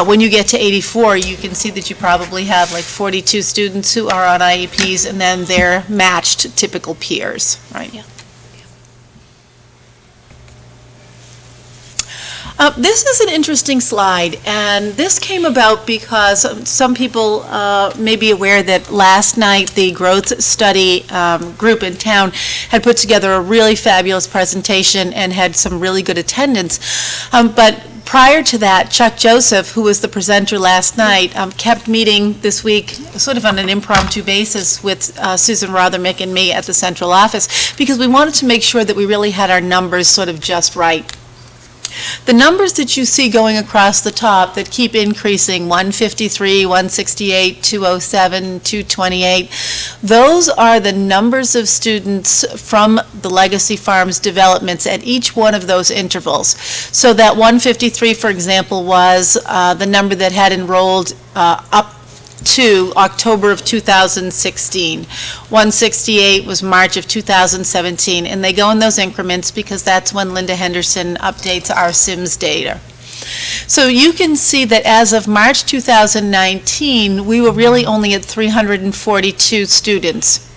when you get to 84, you can see that you probably have like 42 students who are on IEPs, and then they're matched typical peers, right? Yeah. This is an interesting slide, and this came about because some people may be aware that last night the growth study group in town had put together a really fabulous presentation and had some really good attendance. But prior to that, Chuck Joseph, who was the presenter last night, kept meeting this week sort of on an impromptu basis with Susan Rothermick and me at the central office, because we wanted to make sure that we really had our numbers sort of just right. The numbers that you see going across the top that keep increasing, 153, 168, 207, 228, those are the numbers of students from the Legacy Farms developments at each one of those intervals. So that 153, for example, was the number that had enrolled up to October of 2016. 168 was March of 2017, and they go in those increments because that's when Linda Henderson updates our SIMS data. So you can see that as of March 2019, we were really only at 342 students.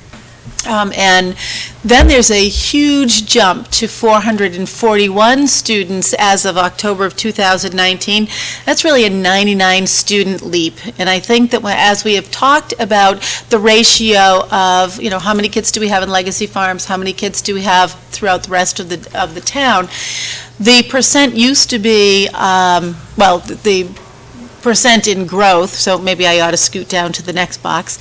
And then there's a huge jump to 441 students as of October of 2019. That's really a 99 student leap. And I think that as we have talked about the ratio of, how many kids do we have in Legacy Farms, how many kids do we have throughout the rest of the town, the percent used to be, the percent in growth, so maybe I ought to scoot down to the next box.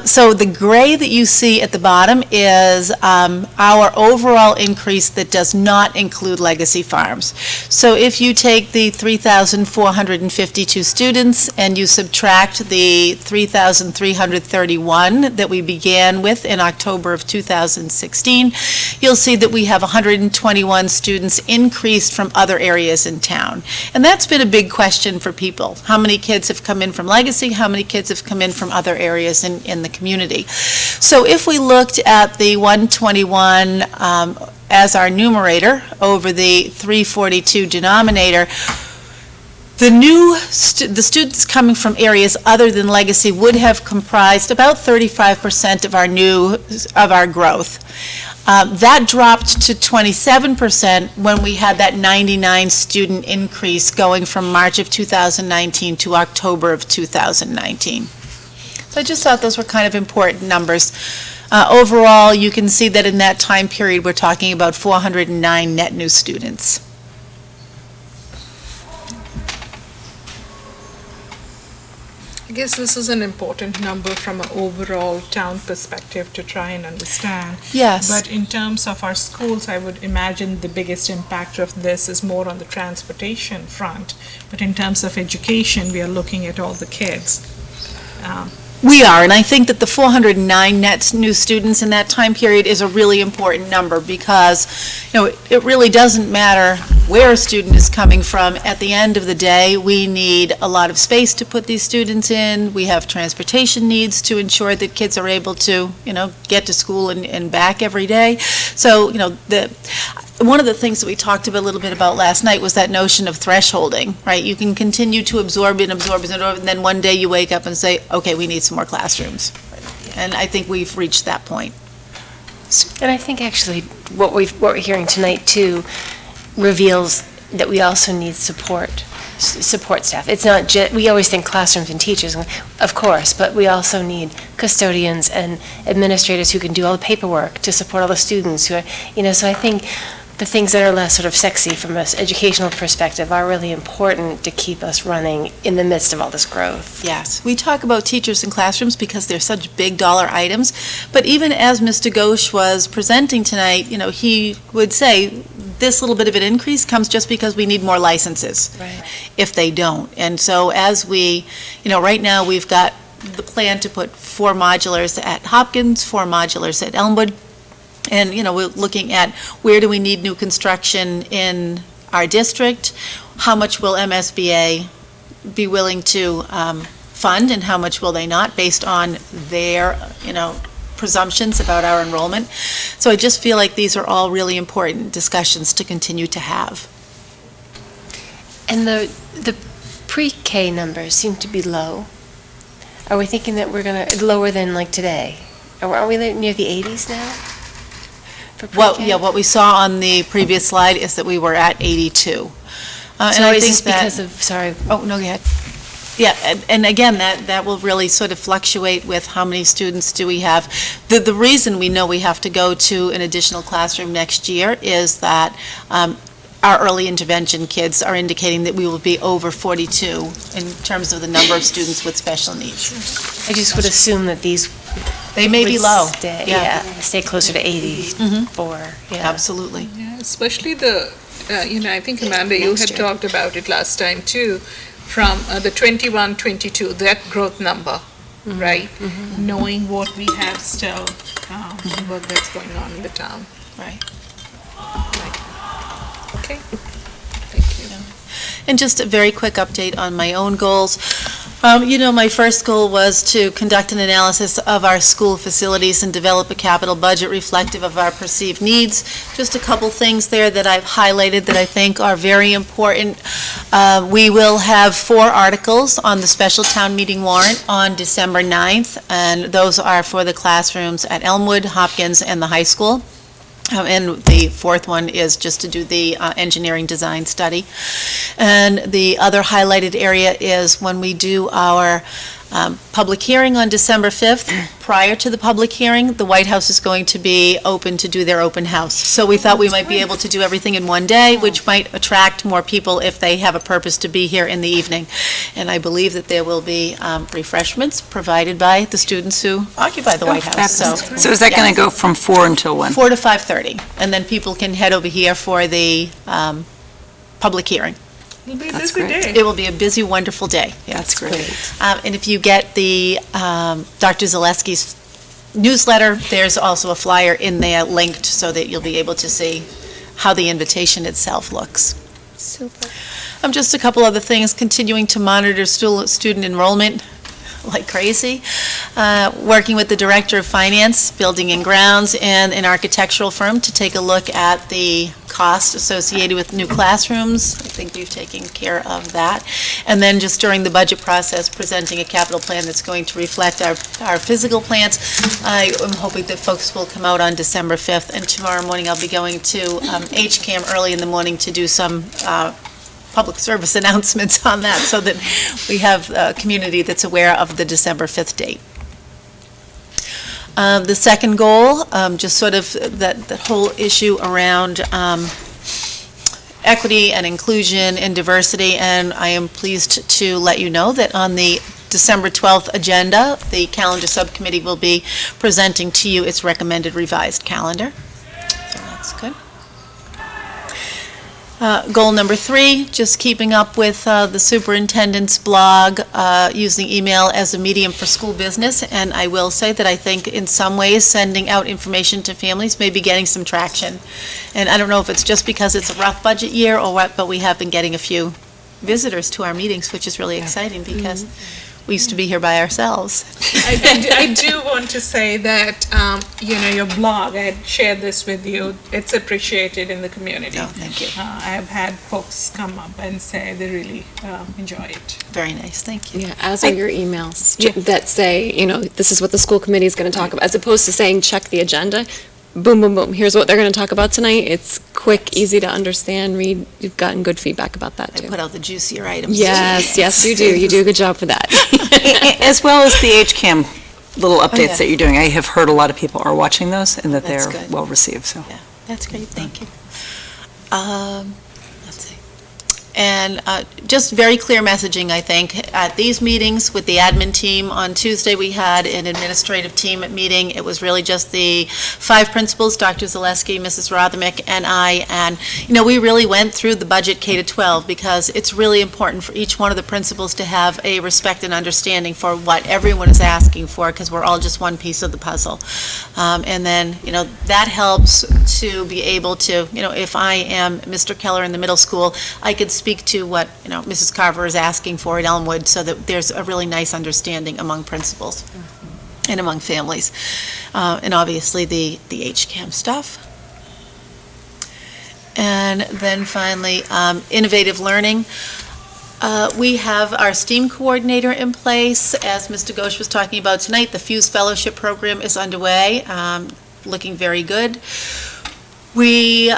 So the gray that you see at the bottom is our overall increase that does not include Legacy Farms. So if you take the 3,452 students and you subtract the 3,331 that we began with in October of 2016, you'll see that we have 121 students increased from other areas in town. And that's been a big question for people. How many kids have come in from Legacy? How many kids have come in from other areas in the community? So if we looked at the 121 as our numerator over the 342 denominator, the students coming from areas other than Legacy would have comprised about 35% of our growth. That dropped to 27% when we had that 99 student increase going from March of 2019 to October of 2019. So I just thought those were kind of important numbers. Overall, you can see that in that time period, we're talking about 409 net new students. I guess this is an important number from an overall town perspective to try and understand. Yes. But in terms of our schools, I would imagine the biggest impact of this is more on the transportation front. But in terms of education, we are looking at all the kids. We are, and I think that the 409 net new students in that time period is a really important number because, it really doesn't matter where a student is coming from. At the end of the day, we need a lot of space to put these students in. We have transportation needs to ensure that kids are able to, get to school and back every day. So, one of the things that we talked a little bit about last night was that notion of thresholding, right? You can continue to absorb and then one day you wake up and say, okay, we need some more classrooms. And I think we've reached that point. And I think actually what we're hearing tonight too reveals that we also need support staff. It's not just, we always think classrooms and teachers, of course, but we also need custodians and administrators who can do all the paperwork to support all the students who are, so I think the things that are less sort of sexy from an educational perspective are really important to keep us running in the midst of all this growth. Yes, we talk about teachers in classrooms because they're such big dollar items, but even as Mr. Ghosh was presenting tonight, he would say, this little bit of an increase comes just because we need more licenses. Right. If they don't. And so as we, right now, we've got the plan to put 4 modulars at Hopkins, 4 modulars at Elmwood, and, we're looking at where do we need new construction in our district, how much will MSBA be willing to fund, and how much will they not, based on their, presumptions about our enrollment. So I just feel like these are all really important discussions to continue to have. And the pre-K numbers seem to be low. Are we thinking that we're going to, lower than like today? Are we near the 80s now? For pre-K? What we saw on the previous slide is that we were at 82. And So I is think this because of, sorry, Oh, no, go ahead. Yeah, and again, that will really sort of fluctuate with how many students do we have. The reason we know we have to go to an additional classroom next year is that our early intervention kids are indicating that we will be over 42 in terms of the number of students with special needs. I just would assume that these They may be would low. stay closer to 84. Yeah. Absolutely. Yeah, especially I think, Amanda, you had talked about it last time too, from the 21, 22, that growth number, right? Knowing what we have still, what that's going on in the town. Right. Okay, thank you. And just a very quick update on my own goals. My first goal was to conduct an analysis of our school facilities and develop a capital budget reflective of our perceived needs. Just a couple things there that I've highlighted that I think are very important. We will have 4 articles on the special town meeting warrant on December 9th, and those are for the classrooms at Elmwood, Hopkins, and the high school. And the 4th one is just to do the engineering design study. And the other highlighted area is when we do our public hearing on December 5th. Prior to the public hearing, the White House is going to be open to do their open house. So we thought we might be able to do everything in one day, which might attract more people if they have a purpose to be here in the evening. And I believe that there will be refreshments provided by the students who occupy the White House. So is that going to go from 4 until when? 4 to 5:30, and then people can head over here for the public hearing. It'll be a That's busy great. day. It will be a busy, wonderful day. That's great. And if you get the Dr. Zaleski's newsletter, there's also a flyer in there linked so that you'll be able to see how the invitation itself looks. Super. Just a couple other things, continuing to monitor student enrollment like crazy, working with the Director of Finance, Building and Grounds, and an architectural firm to take a look at the costs associated with new classrooms. I think we've taken care of that. And then just during the budget process, presenting a capital plan that's going to reflect our physical plans. I am hoping that folks will come out on December 5th, and tomorrow morning I'll be going to HCAM early in the morning to do some public service announcements on that, so that we have a community that's aware of the December 5th date. The second goal, just sort of that whole issue around equity and inclusion and diversity, and I am pleased to let you know that on the December 12th agenda, the calendar subcommittee will be presenting to you its recommended revised calendar. So that's good. Goal number 3, just keeping up with the superintendent's blog, using email as a medium for school business. And I will say that I think in some ways sending out information to families may be getting some traction. And I don't know if it's just because it's a rough budget year or what, but we have been getting a few visitors to our meetings, which is really exciting because we used to be here by ourselves. I do want to say that, your blog, I had shared this with you, it's appreciated in the community. Oh, thank you. I have had folks come up and say they really enjoy it. Very nice, thank you. Yeah, as are your emails that say, this is what the school committee is going to talk about, as opposed to saying, check the agenda. Boom, boom, boom, here's what they're going to talk about tonight. It's quick, easy to understand, read. You've gotten good feedback about that, I too. put out the juicier items. Yes, you do. You do a good job for that. As well as the HCAM little updates yeah. that you're doing. I have heard a lot of people are watching those and that That's they're good. well received, so. That's great, thank you. Let's see. And just very clear messaging, I think. At these meetings with the admin team, on Tuesday, we had an administrative team meeting. It was really just the 5 principals, Dr. Zaleski, Mrs. Rothermick, and I. And, we really went through the budget K to 12 because it's really important for each one of the principals to have a respect and understanding for what everyone is asking for, because we're all just one piece of the puzzle. And then, that helps to be able to, if I am Mr. Keller in the middle school, I could speak to what, Mrs. Carver is asking for at Elmwood, so that there's a really nice understanding among principals and among families. And obviously the HCAM stuff. And then finally, innovative learning. We have our STEAM coordinator in place. As Mr. Ghosh was talking about tonight, the Fuse Fellowship Program is underway, looking very good. We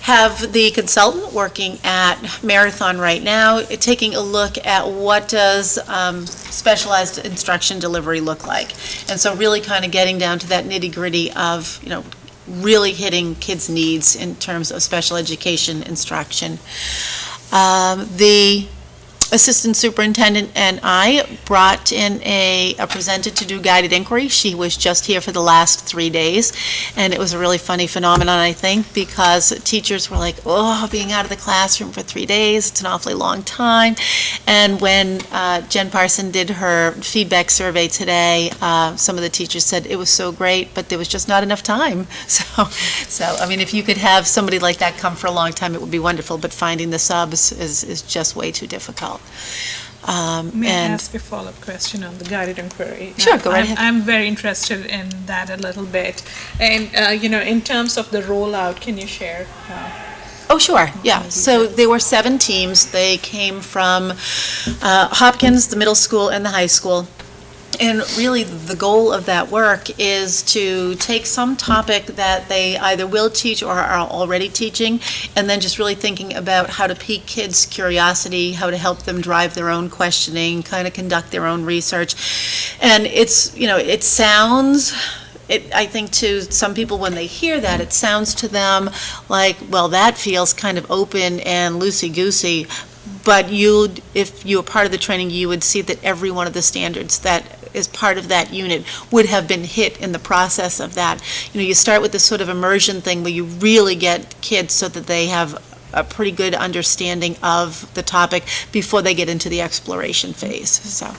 have the consultant working at Marathon right now, taking a look at what does specialized instruction delivery look like. And so really kind of getting down to that nitty-gritty of, really hitting kids' needs in terms of special education instruction. The assistant superintendent and I brought in a presenter to do guided inquiry. She was just here for the last 3 days, and it was a really funny phenomenon, I think, because teachers were like, oh, being out of the classroom for 3 days, it's an awfully long time. And when Jen Parson did her feedback survey today, some of the teachers said it was so great, but there was just not enough time. So I mean, if you could have somebody like that come for a long time, it would be wonderful, but finding the subs is just way too difficult. May I ask a follow-up question on the guided inquiry? Sure, go right ahead. I'm very interested in that a little bit. And, in terms of the rollout, can you share? Oh, sure, yeah. So there were 7 teams. They came from Hopkins, the middle school, and the high school. And really, the goal of that work is to take some topic that they either will teach or are already teaching, and then just really thinking about how to pique kids' curiosity, how to help them drive their own questioning, kind of conduct their own research. And it's, it sounds... I think to some people, when they hear that, it sounds to them like, well, that feels kind of open and loosey-goosey. But if you were part of the training, you would see that every one of the standards that is part of that unit would have been hit in the process of that. You start with this sort of immersion thing where you really get kids so that they have a pretty good understanding of the topic before they get into the exploration phase. So.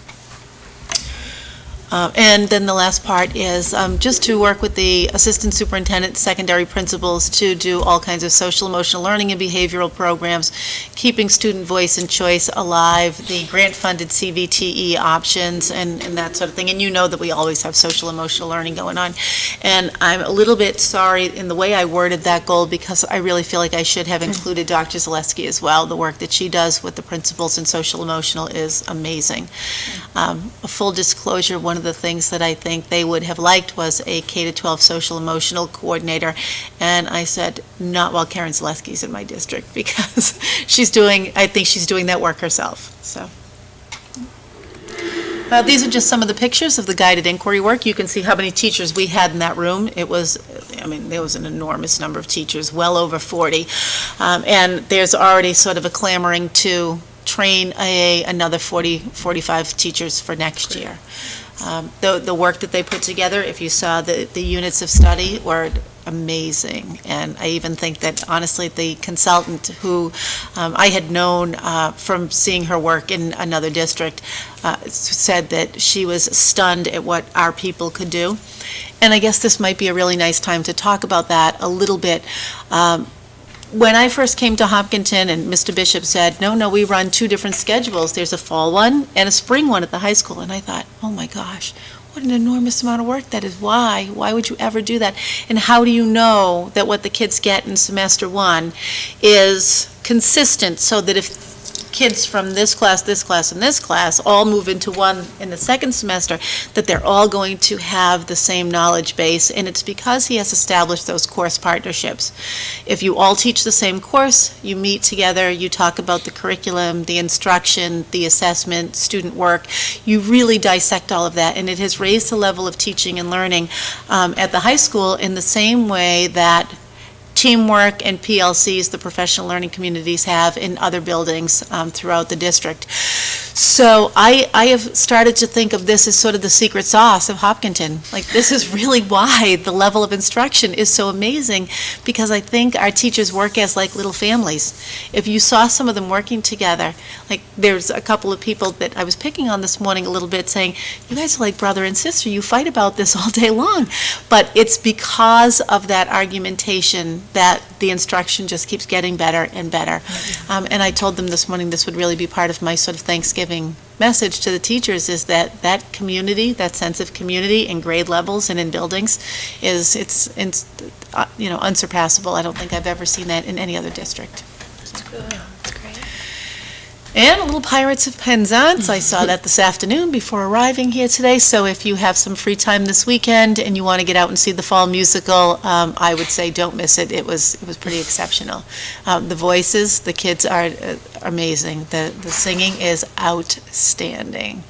And then the last part is just to work with the assistant superintendent, secondary principals to do all kinds of social, emotional learning and behavioral programs, keeping student voice and choice alive, the grant-funded CVTE options and that sort of thing. And you know that we always have social, emotional learning going on. And I'm a little bit sorry in the way I worded that goal because I really feel like I should have included Dr. Zaleski as well. The work that she does with the principals in social, emotional is amazing. A full disclosure, one of the things that I think they would have liked was a K-12 social emotional coordinator, and I said, not while Karen Zaleski's in my district, because I think she's doing that work herself, so. These are just some of the pictures of the guided inquiry work. You can see how many teachers we had in that room. There was an enormous number of teachers, well over 40, and there's already sort of a clamoring to train another 40, 45 teachers for next year. The work that they put together, if you saw the units of study, were amazing. And I even think that, honestly, the consultant who I had known from seeing her work in another district said that she was stunned at what our people could do. And I guess this might be a really nice time to talk about that a little bit. When I first came to Hopkinton and Mr. Bishop said, no, we run 2 different schedules. There's a fall one and a spring one at the high school. And I thought, oh my gosh, what an enormous amount of work that is. Why? Why would you ever do that? And how do you know that what the kids get in semester 1 is consistent so that if kids from this class, and this class all move into one in the second semester, that they're all going to have the same knowledge base, and it's because he has established those course partnerships. If you all teach the same course, you meet together, you talk about the curriculum, the instruction, the assessment, student work, you really dissect all of that, and it has raised the level of teaching and learning at the high school in the same way that teamwork and PLCs the professional learning communities have in other buildings throughout the district. So I have started to think of this as sort of the secret sauce of Hopkinton. Like, this is really why the level of instruction is so amazing, because I think our teachers work as like little families. If you saw some of them working together, like there's a couple of people that I was picking on this morning a little bit saying, you guys are like brother and sister, you fight about this all day long. But it's because of that argumentation that the instruction just keeps getting better and better. And I told them this morning this would really be part of my sort of Thanksgiving message to the teachers, is that that community, that sense of community in grade levels and in buildings it's unsurpassable. I don't think I've ever seen that in any other district. That's great. And a little Pirates of Penzance. I saw that this afternoon before arriving here today. So if you have some free time this weekend and you want to get out and see the fall musical, I would say don't miss it. It was pretty exceptional. The voices, the kids are amazing. The singing is outstanding.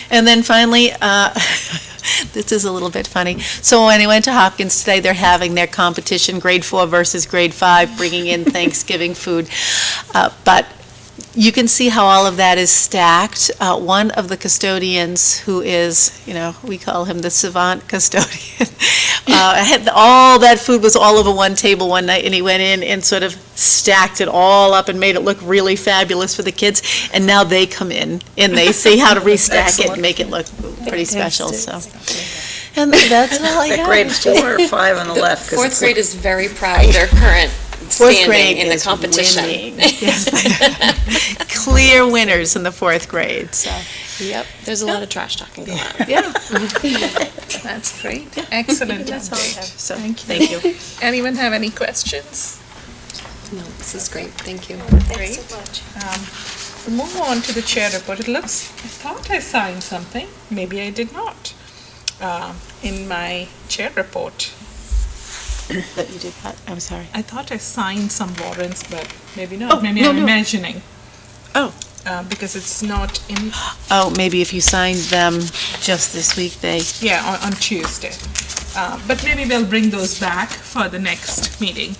And then finally, this is a little bit funny. So when I went to Hopkins today, they're having their competition, grade 4 versus grade 5, bringing in Thanksgiving food. But you can see how all of that is stacked. One of the custodians, who is, we call him the savant custodian, all that food was all over one table one night, and he went in and sort of stacked it all up and made it look really fabulous for the kids. And now they come in and they see how to restack it and make it look pretty special. So, and that's all I have. Grade 4 or 5 on the left. 'Cause Fourth grade is very proud of their current Fourth grade standing in the is competition. winning. Yes. Clear winners in the fourth grade. So, Yep, there's a lot of trash talking going on. yeah. That's great. Excellent That's all I update. have. So, Thank you. Anyone have any questions? No, this is great, thank you. Great. We'll move on to the chair report. I thought I signed something. Maybe I did not. In my chair report. That you did that. I'm sorry. I thought I signed some warrants, but maybe Oh, not. Maybe no, I'm no. imagining. Oh. Because it's not in, Oh, maybe if you signed them just this week, yeah, on Tuesday. But maybe we'll bring those back for the next meeting.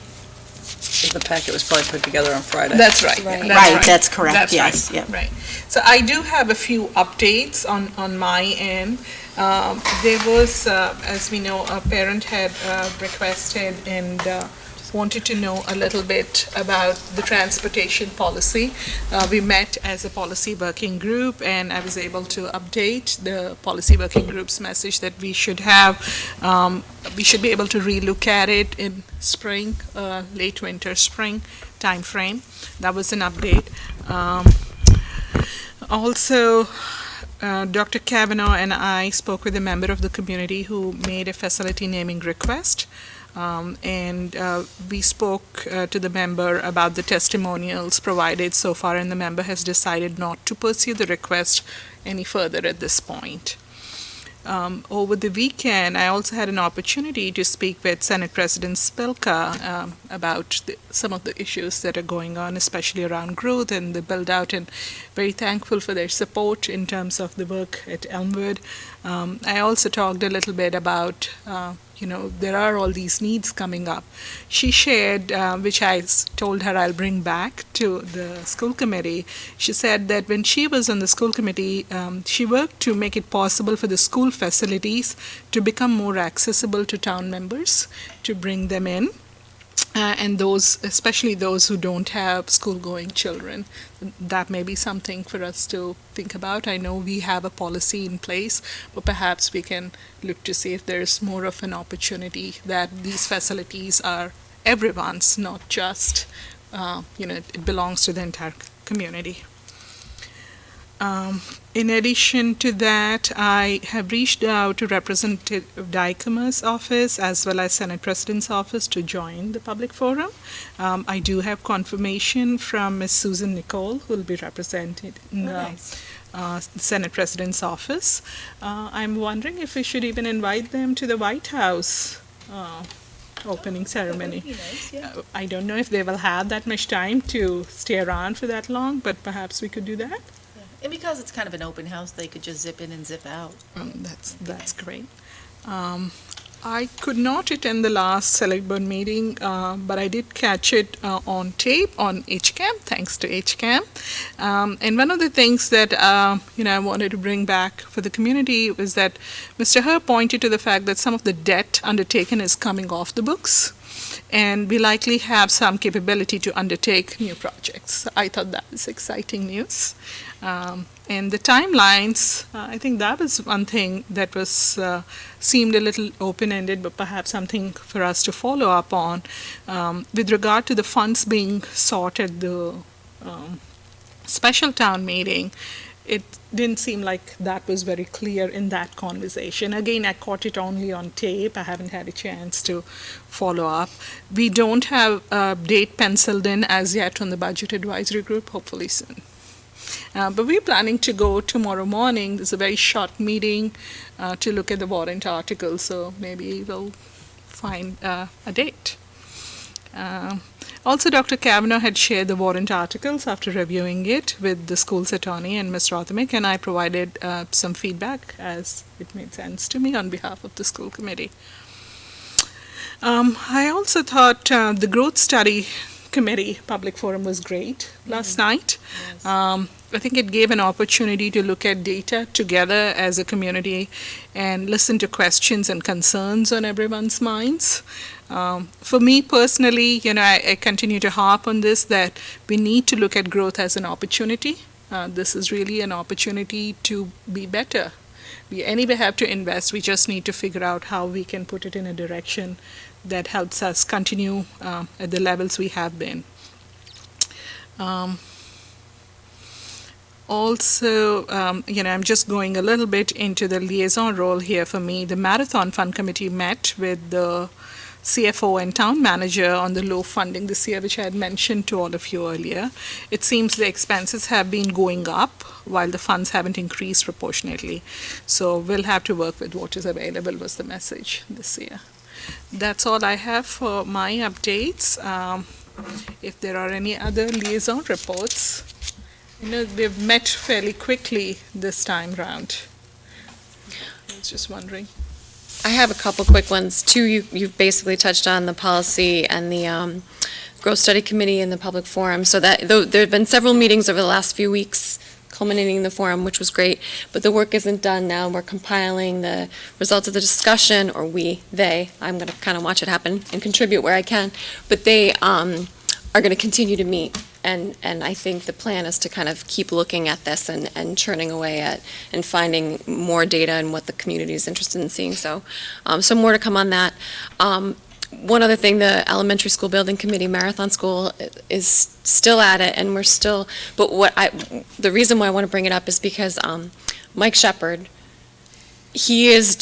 The packet was probably put together on Friday. That's right. Right. That's correct, That's yes, right. yep. Right. So I do have a few updates on my end. There was, as we know, a parent had requested and wanted to know a little bit about the transportation policy. We met as a policy working group, and I was able to update the policy working group's message that we should be able to relook at it in spring, late winter, spring timeframe. That was an update. Also, Dr. Kavanaugh and I spoke with a member of the community who made a facility naming request. And we spoke to the member about the testimonials provided so far, and the member has decided not to pursue the request any further at this point. Over the weekend, I also had an opportunity to speak with Senate President Spilka about some of the issues that are going on, especially around growth and the build-out, and very thankful for their support in terms of the work at Elmwood. I also talked a little bit about there are all these needs coming up. She shared, which I told her I'll bring back to the school committee. She said that when she was on the school committee, she worked to make it possible for the school facilities to become more accessible to town members, to bring them in. And those, especially those who don't have school-going children, that may be something for us to think about. I know we have a policy in place, but perhaps we can look to see if there's more of an opportunity that these facilities are everyone's, not just, it belongs to the entire community. In addition to that, I have reached out to Representative Dykema's office as well as Senate President's office to join the public forum. I do have confirmation from Ms. Susan Nicole, who will be represented in the Senate President's office. I'm wondering if we should even invite them to the White House opening ceremony. That would be nice, yeah. I don't know if they will have that much time to stay around for that long, but perhaps we could do that. And because it's kind of an open house, they could just zip in and zip out. That's great. I could not attend the last Select Board meeting, but I did catch it on tape on HCAM, thanks to HCAM. And one of the things that, I wanted to bring back for the community was that Mr. Herr pointed to the fact that some of the debt undertaken is coming off the books, and we likely have some capability to undertake new projects. I thought that was exciting news. And the timelines, I think that was one thing that was seemed a little open-ended, but perhaps something for us to follow up on. With regard to the funds being sought at the special town meeting, it didn't seem like that was very clear in that conversation. Again, I caught it only on tape. I haven't had a chance to follow up. We don't have a date penciled in as yet on the Budget Advisory Group, hopefully soon. But we're planning to go tomorrow morning. There's a very short meeting to look at the warrant article, so maybe we'll find a date. Also, Dr. Kavanaugh had shared the warrant articles after reviewing it with the school's attorney and Ms. Rothermick, and I provided some feedback as it made sense to me on behalf of the school committee. I also thought the growth study committee public forum was great last night. I think it gave an opportunity to look at data together as a community and listen to questions and concerns on everyone's minds. For me personally, I continue to harp on this, that we need to look at growth as an opportunity. This is really an opportunity to be better. We anyway have to invest. We just need to figure out how we can put it in a direction that helps us continue at the levels we have been. Also, I'm just going a little bit into the liaison role here for me. The Marathon Fund Committee met with the CFO and town manager on the low funding this year, which I had mentioned to all of you earlier. It seems the expenses have been going up while the funds haven't increased proportionately. So we'll have to work with what is available, was the message this year. That's all I have for my updates. If there are any other liaison reports, we've met fairly quickly this time round. I was just wondering. I have a couple quick ones. Two, you've basically touched on the policy and the growth study committee and the public forum. So that there have been several meetings over the last few weeks culminating in the forum, which was great. But the work isn't done now. We're compiling the results of the discussion, or they. I'm going to kind of watch it happen and contribute where I can. But they are going to continue to meet. And I think the plan is to kind of keep looking at this and churning away at and finding more data and what the community is interested in seeing. So more to come on that. One other thing, the elementary school building committee, Marathon School, is still at it, and we're still, but the reason why I want to bring it up is because Mike Shepard, he is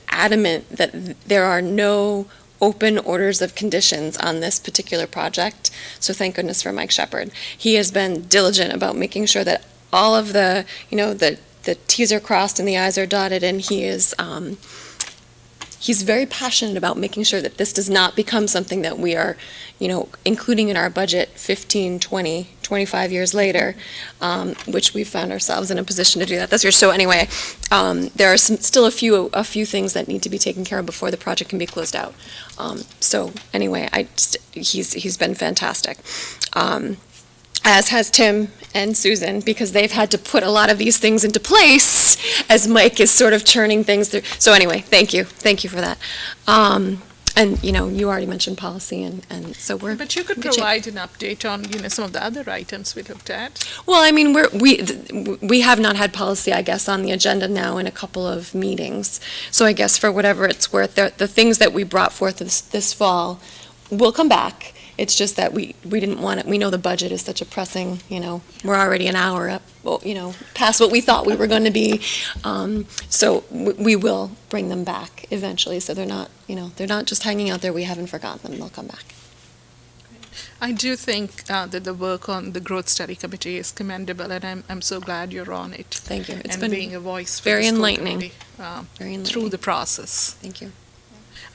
adamant that there are no open orders of conditions on this particular project. So thank goodness for Mike Shepard. He has been diligent about making sure that all of the T's are crossed and the I's are dotted, and he's very passionate about making sure that this does not become something that we are, including in our budget 15, 20, 25 years later, which we found ourselves in a position to do that this year. So anyway, there are still a few things that need to be taken care of before the project can be closed out. So anyway, he's been fantastic. As has Tim and Susan, because they've had to put a lot of these things into place as Mike is sort of churning things through. So anyway, thank you for that. And you already mentioned policy, and so we're. But you could provide an update on some of the other items we looked at. Well, I mean, we have not had policy, I guess, on the agenda now in a couple of meetings. So I guess for whatever it's worth, the things that we brought forth this fall will come back. It's just that we didn't want it. We know the budget is such a pressing, we're already an hour up, past what we thought we were going to be. So we will bring them back eventually. So they're not just hanging out there. We haven't forgotten them. They'll come back. I do think that the work on the growth study committee is commendable, and I'm so glad you're on it. Thank you. It's and been being a voice for very the school enlightening. committee, through the process. Thank you.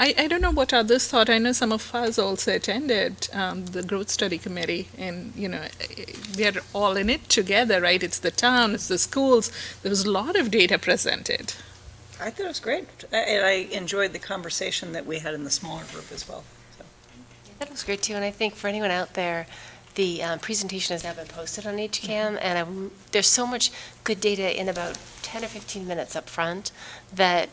I don't know what others thought. I know some of us also attended the growth study committee, and they're all in it together, right? It's the town, it's the schools. There was a lot of data presented. I thought it was great, and I enjoyed the conversation that we had in the smaller group as well. That was great too, and I think for anyone out there, the presentation has now been posted on HCAM, and there's so much good data in about 10 or 15 minutes up front that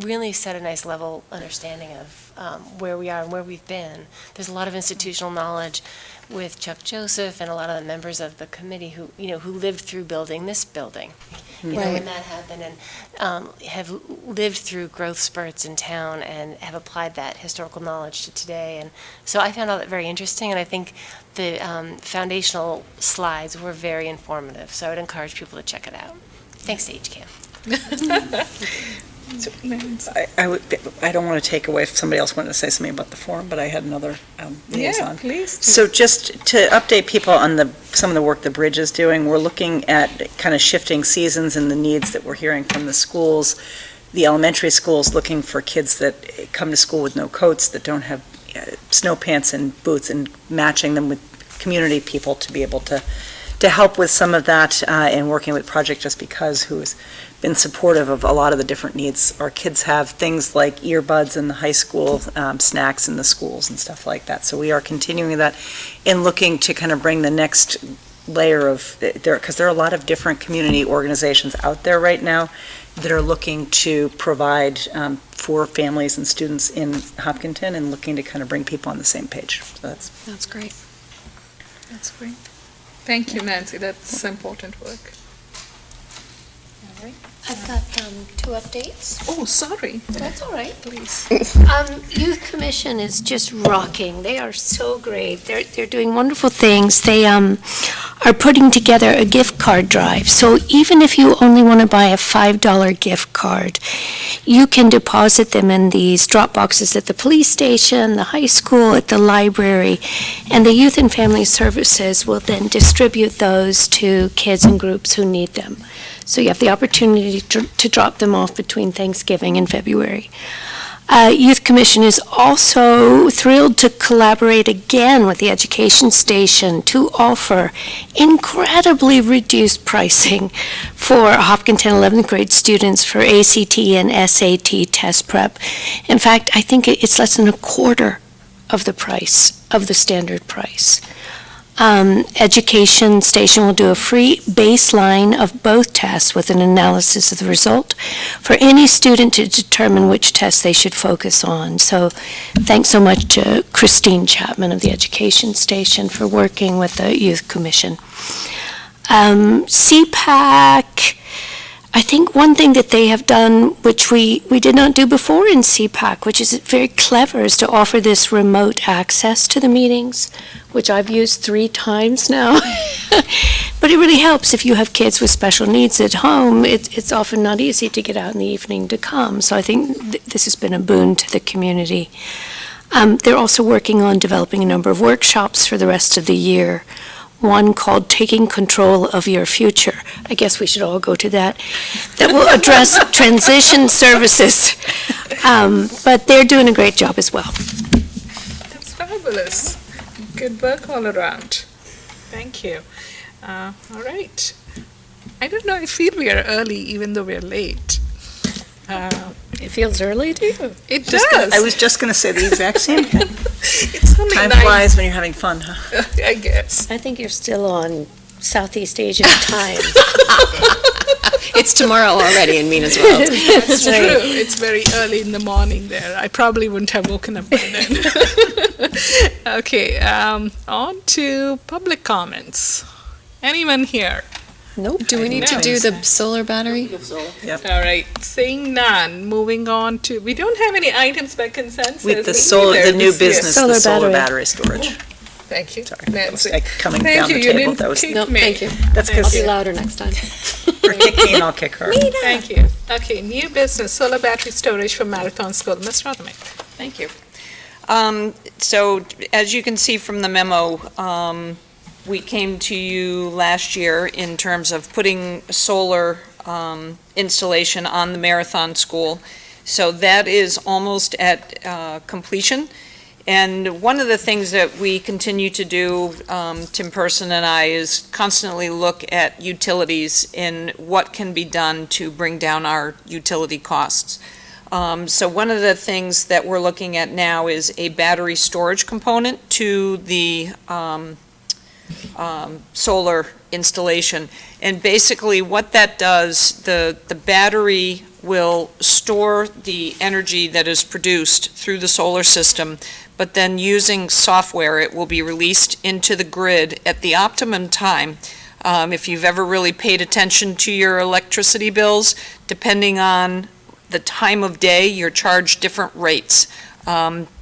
really set a nice level understanding of where we are and where we've been. There's a lot of institutional knowledge with Chuck Joseph and a lot of the members of the committee who lived through building this building. When that happened, and have lived through growth spurts in town and have applied that historical knowledge to today. And so I found all that very interesting, and I think the foundational slides were very informative. So I would encourage people to check it out. Thanks to HCAM. So, I don't want to take away if somebody else wanted to say something about the forum, but I had another liaison. Yeah, please. So just to update people on some of the work the Bridge is doing, we're looking at kind of shifting seasons and the needs that we're hearing from the schools. The elementary schools looking for kids that come to school with no coats, that don't have snow pants and boots, and matching them with community people to be able to help with some of that, and working with Project Just Because, who has been supportive of a lot of the different needs. Our kids have things like earbuds in the high school, snacks in the schools and stuff like that. So we are continuing that and looking to kind of bring the next layer of, because there are a lot of different community organizations out there right now that are looking to provide for families and students in Hopkinton, and looking to kind of bring people on the same page. So That's great. That's great. Thank you, Nancy. That's important work. I've got 2 updates. Oh, sorry. That's all right. Please. Youth Commission is just rocking. They are so great. They're doing wonderful things. They are putting together a gift card drive. So even if you only want to buy a $5 gift card, you can deposit them in these drop boxes at the police station, the high school, at the library, and the Youth and Family Services will then distribute those to kids and groups who need them. So you have the opportunity to drop them off between Thanksgiving and February. Youth Commission is also thrilled to collaborate again with the Education Station to offer incredibly reduced pricing for Hopkinton 11th grade students for ACT and SAT test prep. In fact, I think it's less than a quarter of the price of the standard price. Education Station will do a free baseline of both tests with an analysis of the result for any student to determine which test they should focus on. So thanks so much to Christine Chapman of the Education Station for working with the Youth Commission. CPAC, I think one thing that they have done, which we did not do before in CPAC, which is very clever, is to offer this remote access to the meetings, which I've used 3 times now. But it really helps if you have kids with special needs at home. It's often not easy to get out in the evening to come. So I think this has been a boon to the community. They're also working on developing a number of workshops for the rest of the year. One called Taking Control of Your Future. I guess we should all go to that. That will address transition services. But they're doing a great job as well. That's fabulous. Good work all around. Thank you. All right. I don't know, I feel we are early even though we're late. It feels early to you. It does. I was just going to say the exact same thing. It's only Time 9. flies when you're having fun, huh? I guess. I think you're still on Southeast Asian time. It's tomorrow already in Maine as well. That's true. It's very early in the morning there. I probably wouldn't have woken up by then. Okay, on to public comments. Anyone here? Nope. Do we need to do the solar battery? All right, seeing none, moving on to, we don't have any items by consensus. With the Me neither the new this year. business, the solar battery storage. Thank you, Sorry, that was Nancy. like coming Thank down you, the you table. didn't That was, kick No, me. thank you. that's I'll because be louder next time. or kick me and I'll kick her. Thank you. Okay, new business, solar battery storage for Marathon School. Ms. Rodemick. Thank you. So, as you can see from the memo, we came to you last year in terms of putting solar installation on the Marathon School. So that is almost at completion. And one of the things that we continue to do, Tim Person and I, is constantly look at utilities and what can be done to bring down our utility costs. So one of the things that we're looking at now is a battery storage component to the solar installation. And basically what that does, the battery will store the energy that is produced through the solar system, but then using software, it will be released into the grid at the optimum time. If you've ever really paid attention to your electricity bills, depending on the time of day, you're charged different rates.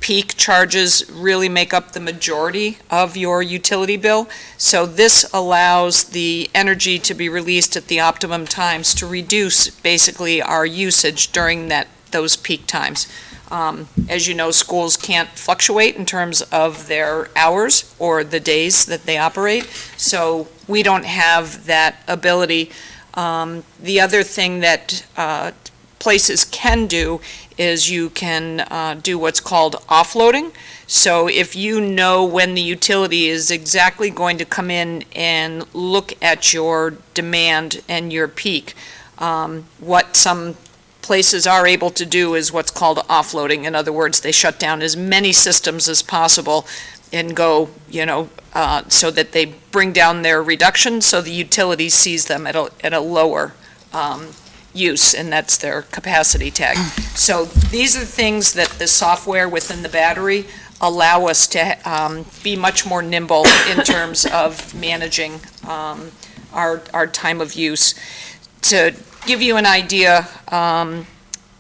Peak charges really make up the majority of your utility bill. So this allows the energy to be released at the optimum times to reduce basically our usage during those peak times. As you know, schools can't fluctuate in terms of their hours or the days that they operate, so we don't have that ability. The other thing that places can do is you can do what's called offloading. So if you know when the utility is exactly going to come in and look at your demand and your peak, what some places are able to do is what's called offloading. In other words, they shut down as many systems as possible and go, so that they bring down their reduction so the utility sees them at a lower use, and that's their capacity tag. So these are things that the software within the battery allow us to be much more nimble in terms of managing our time of use. To give you an idea,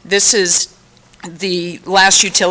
this is the last utility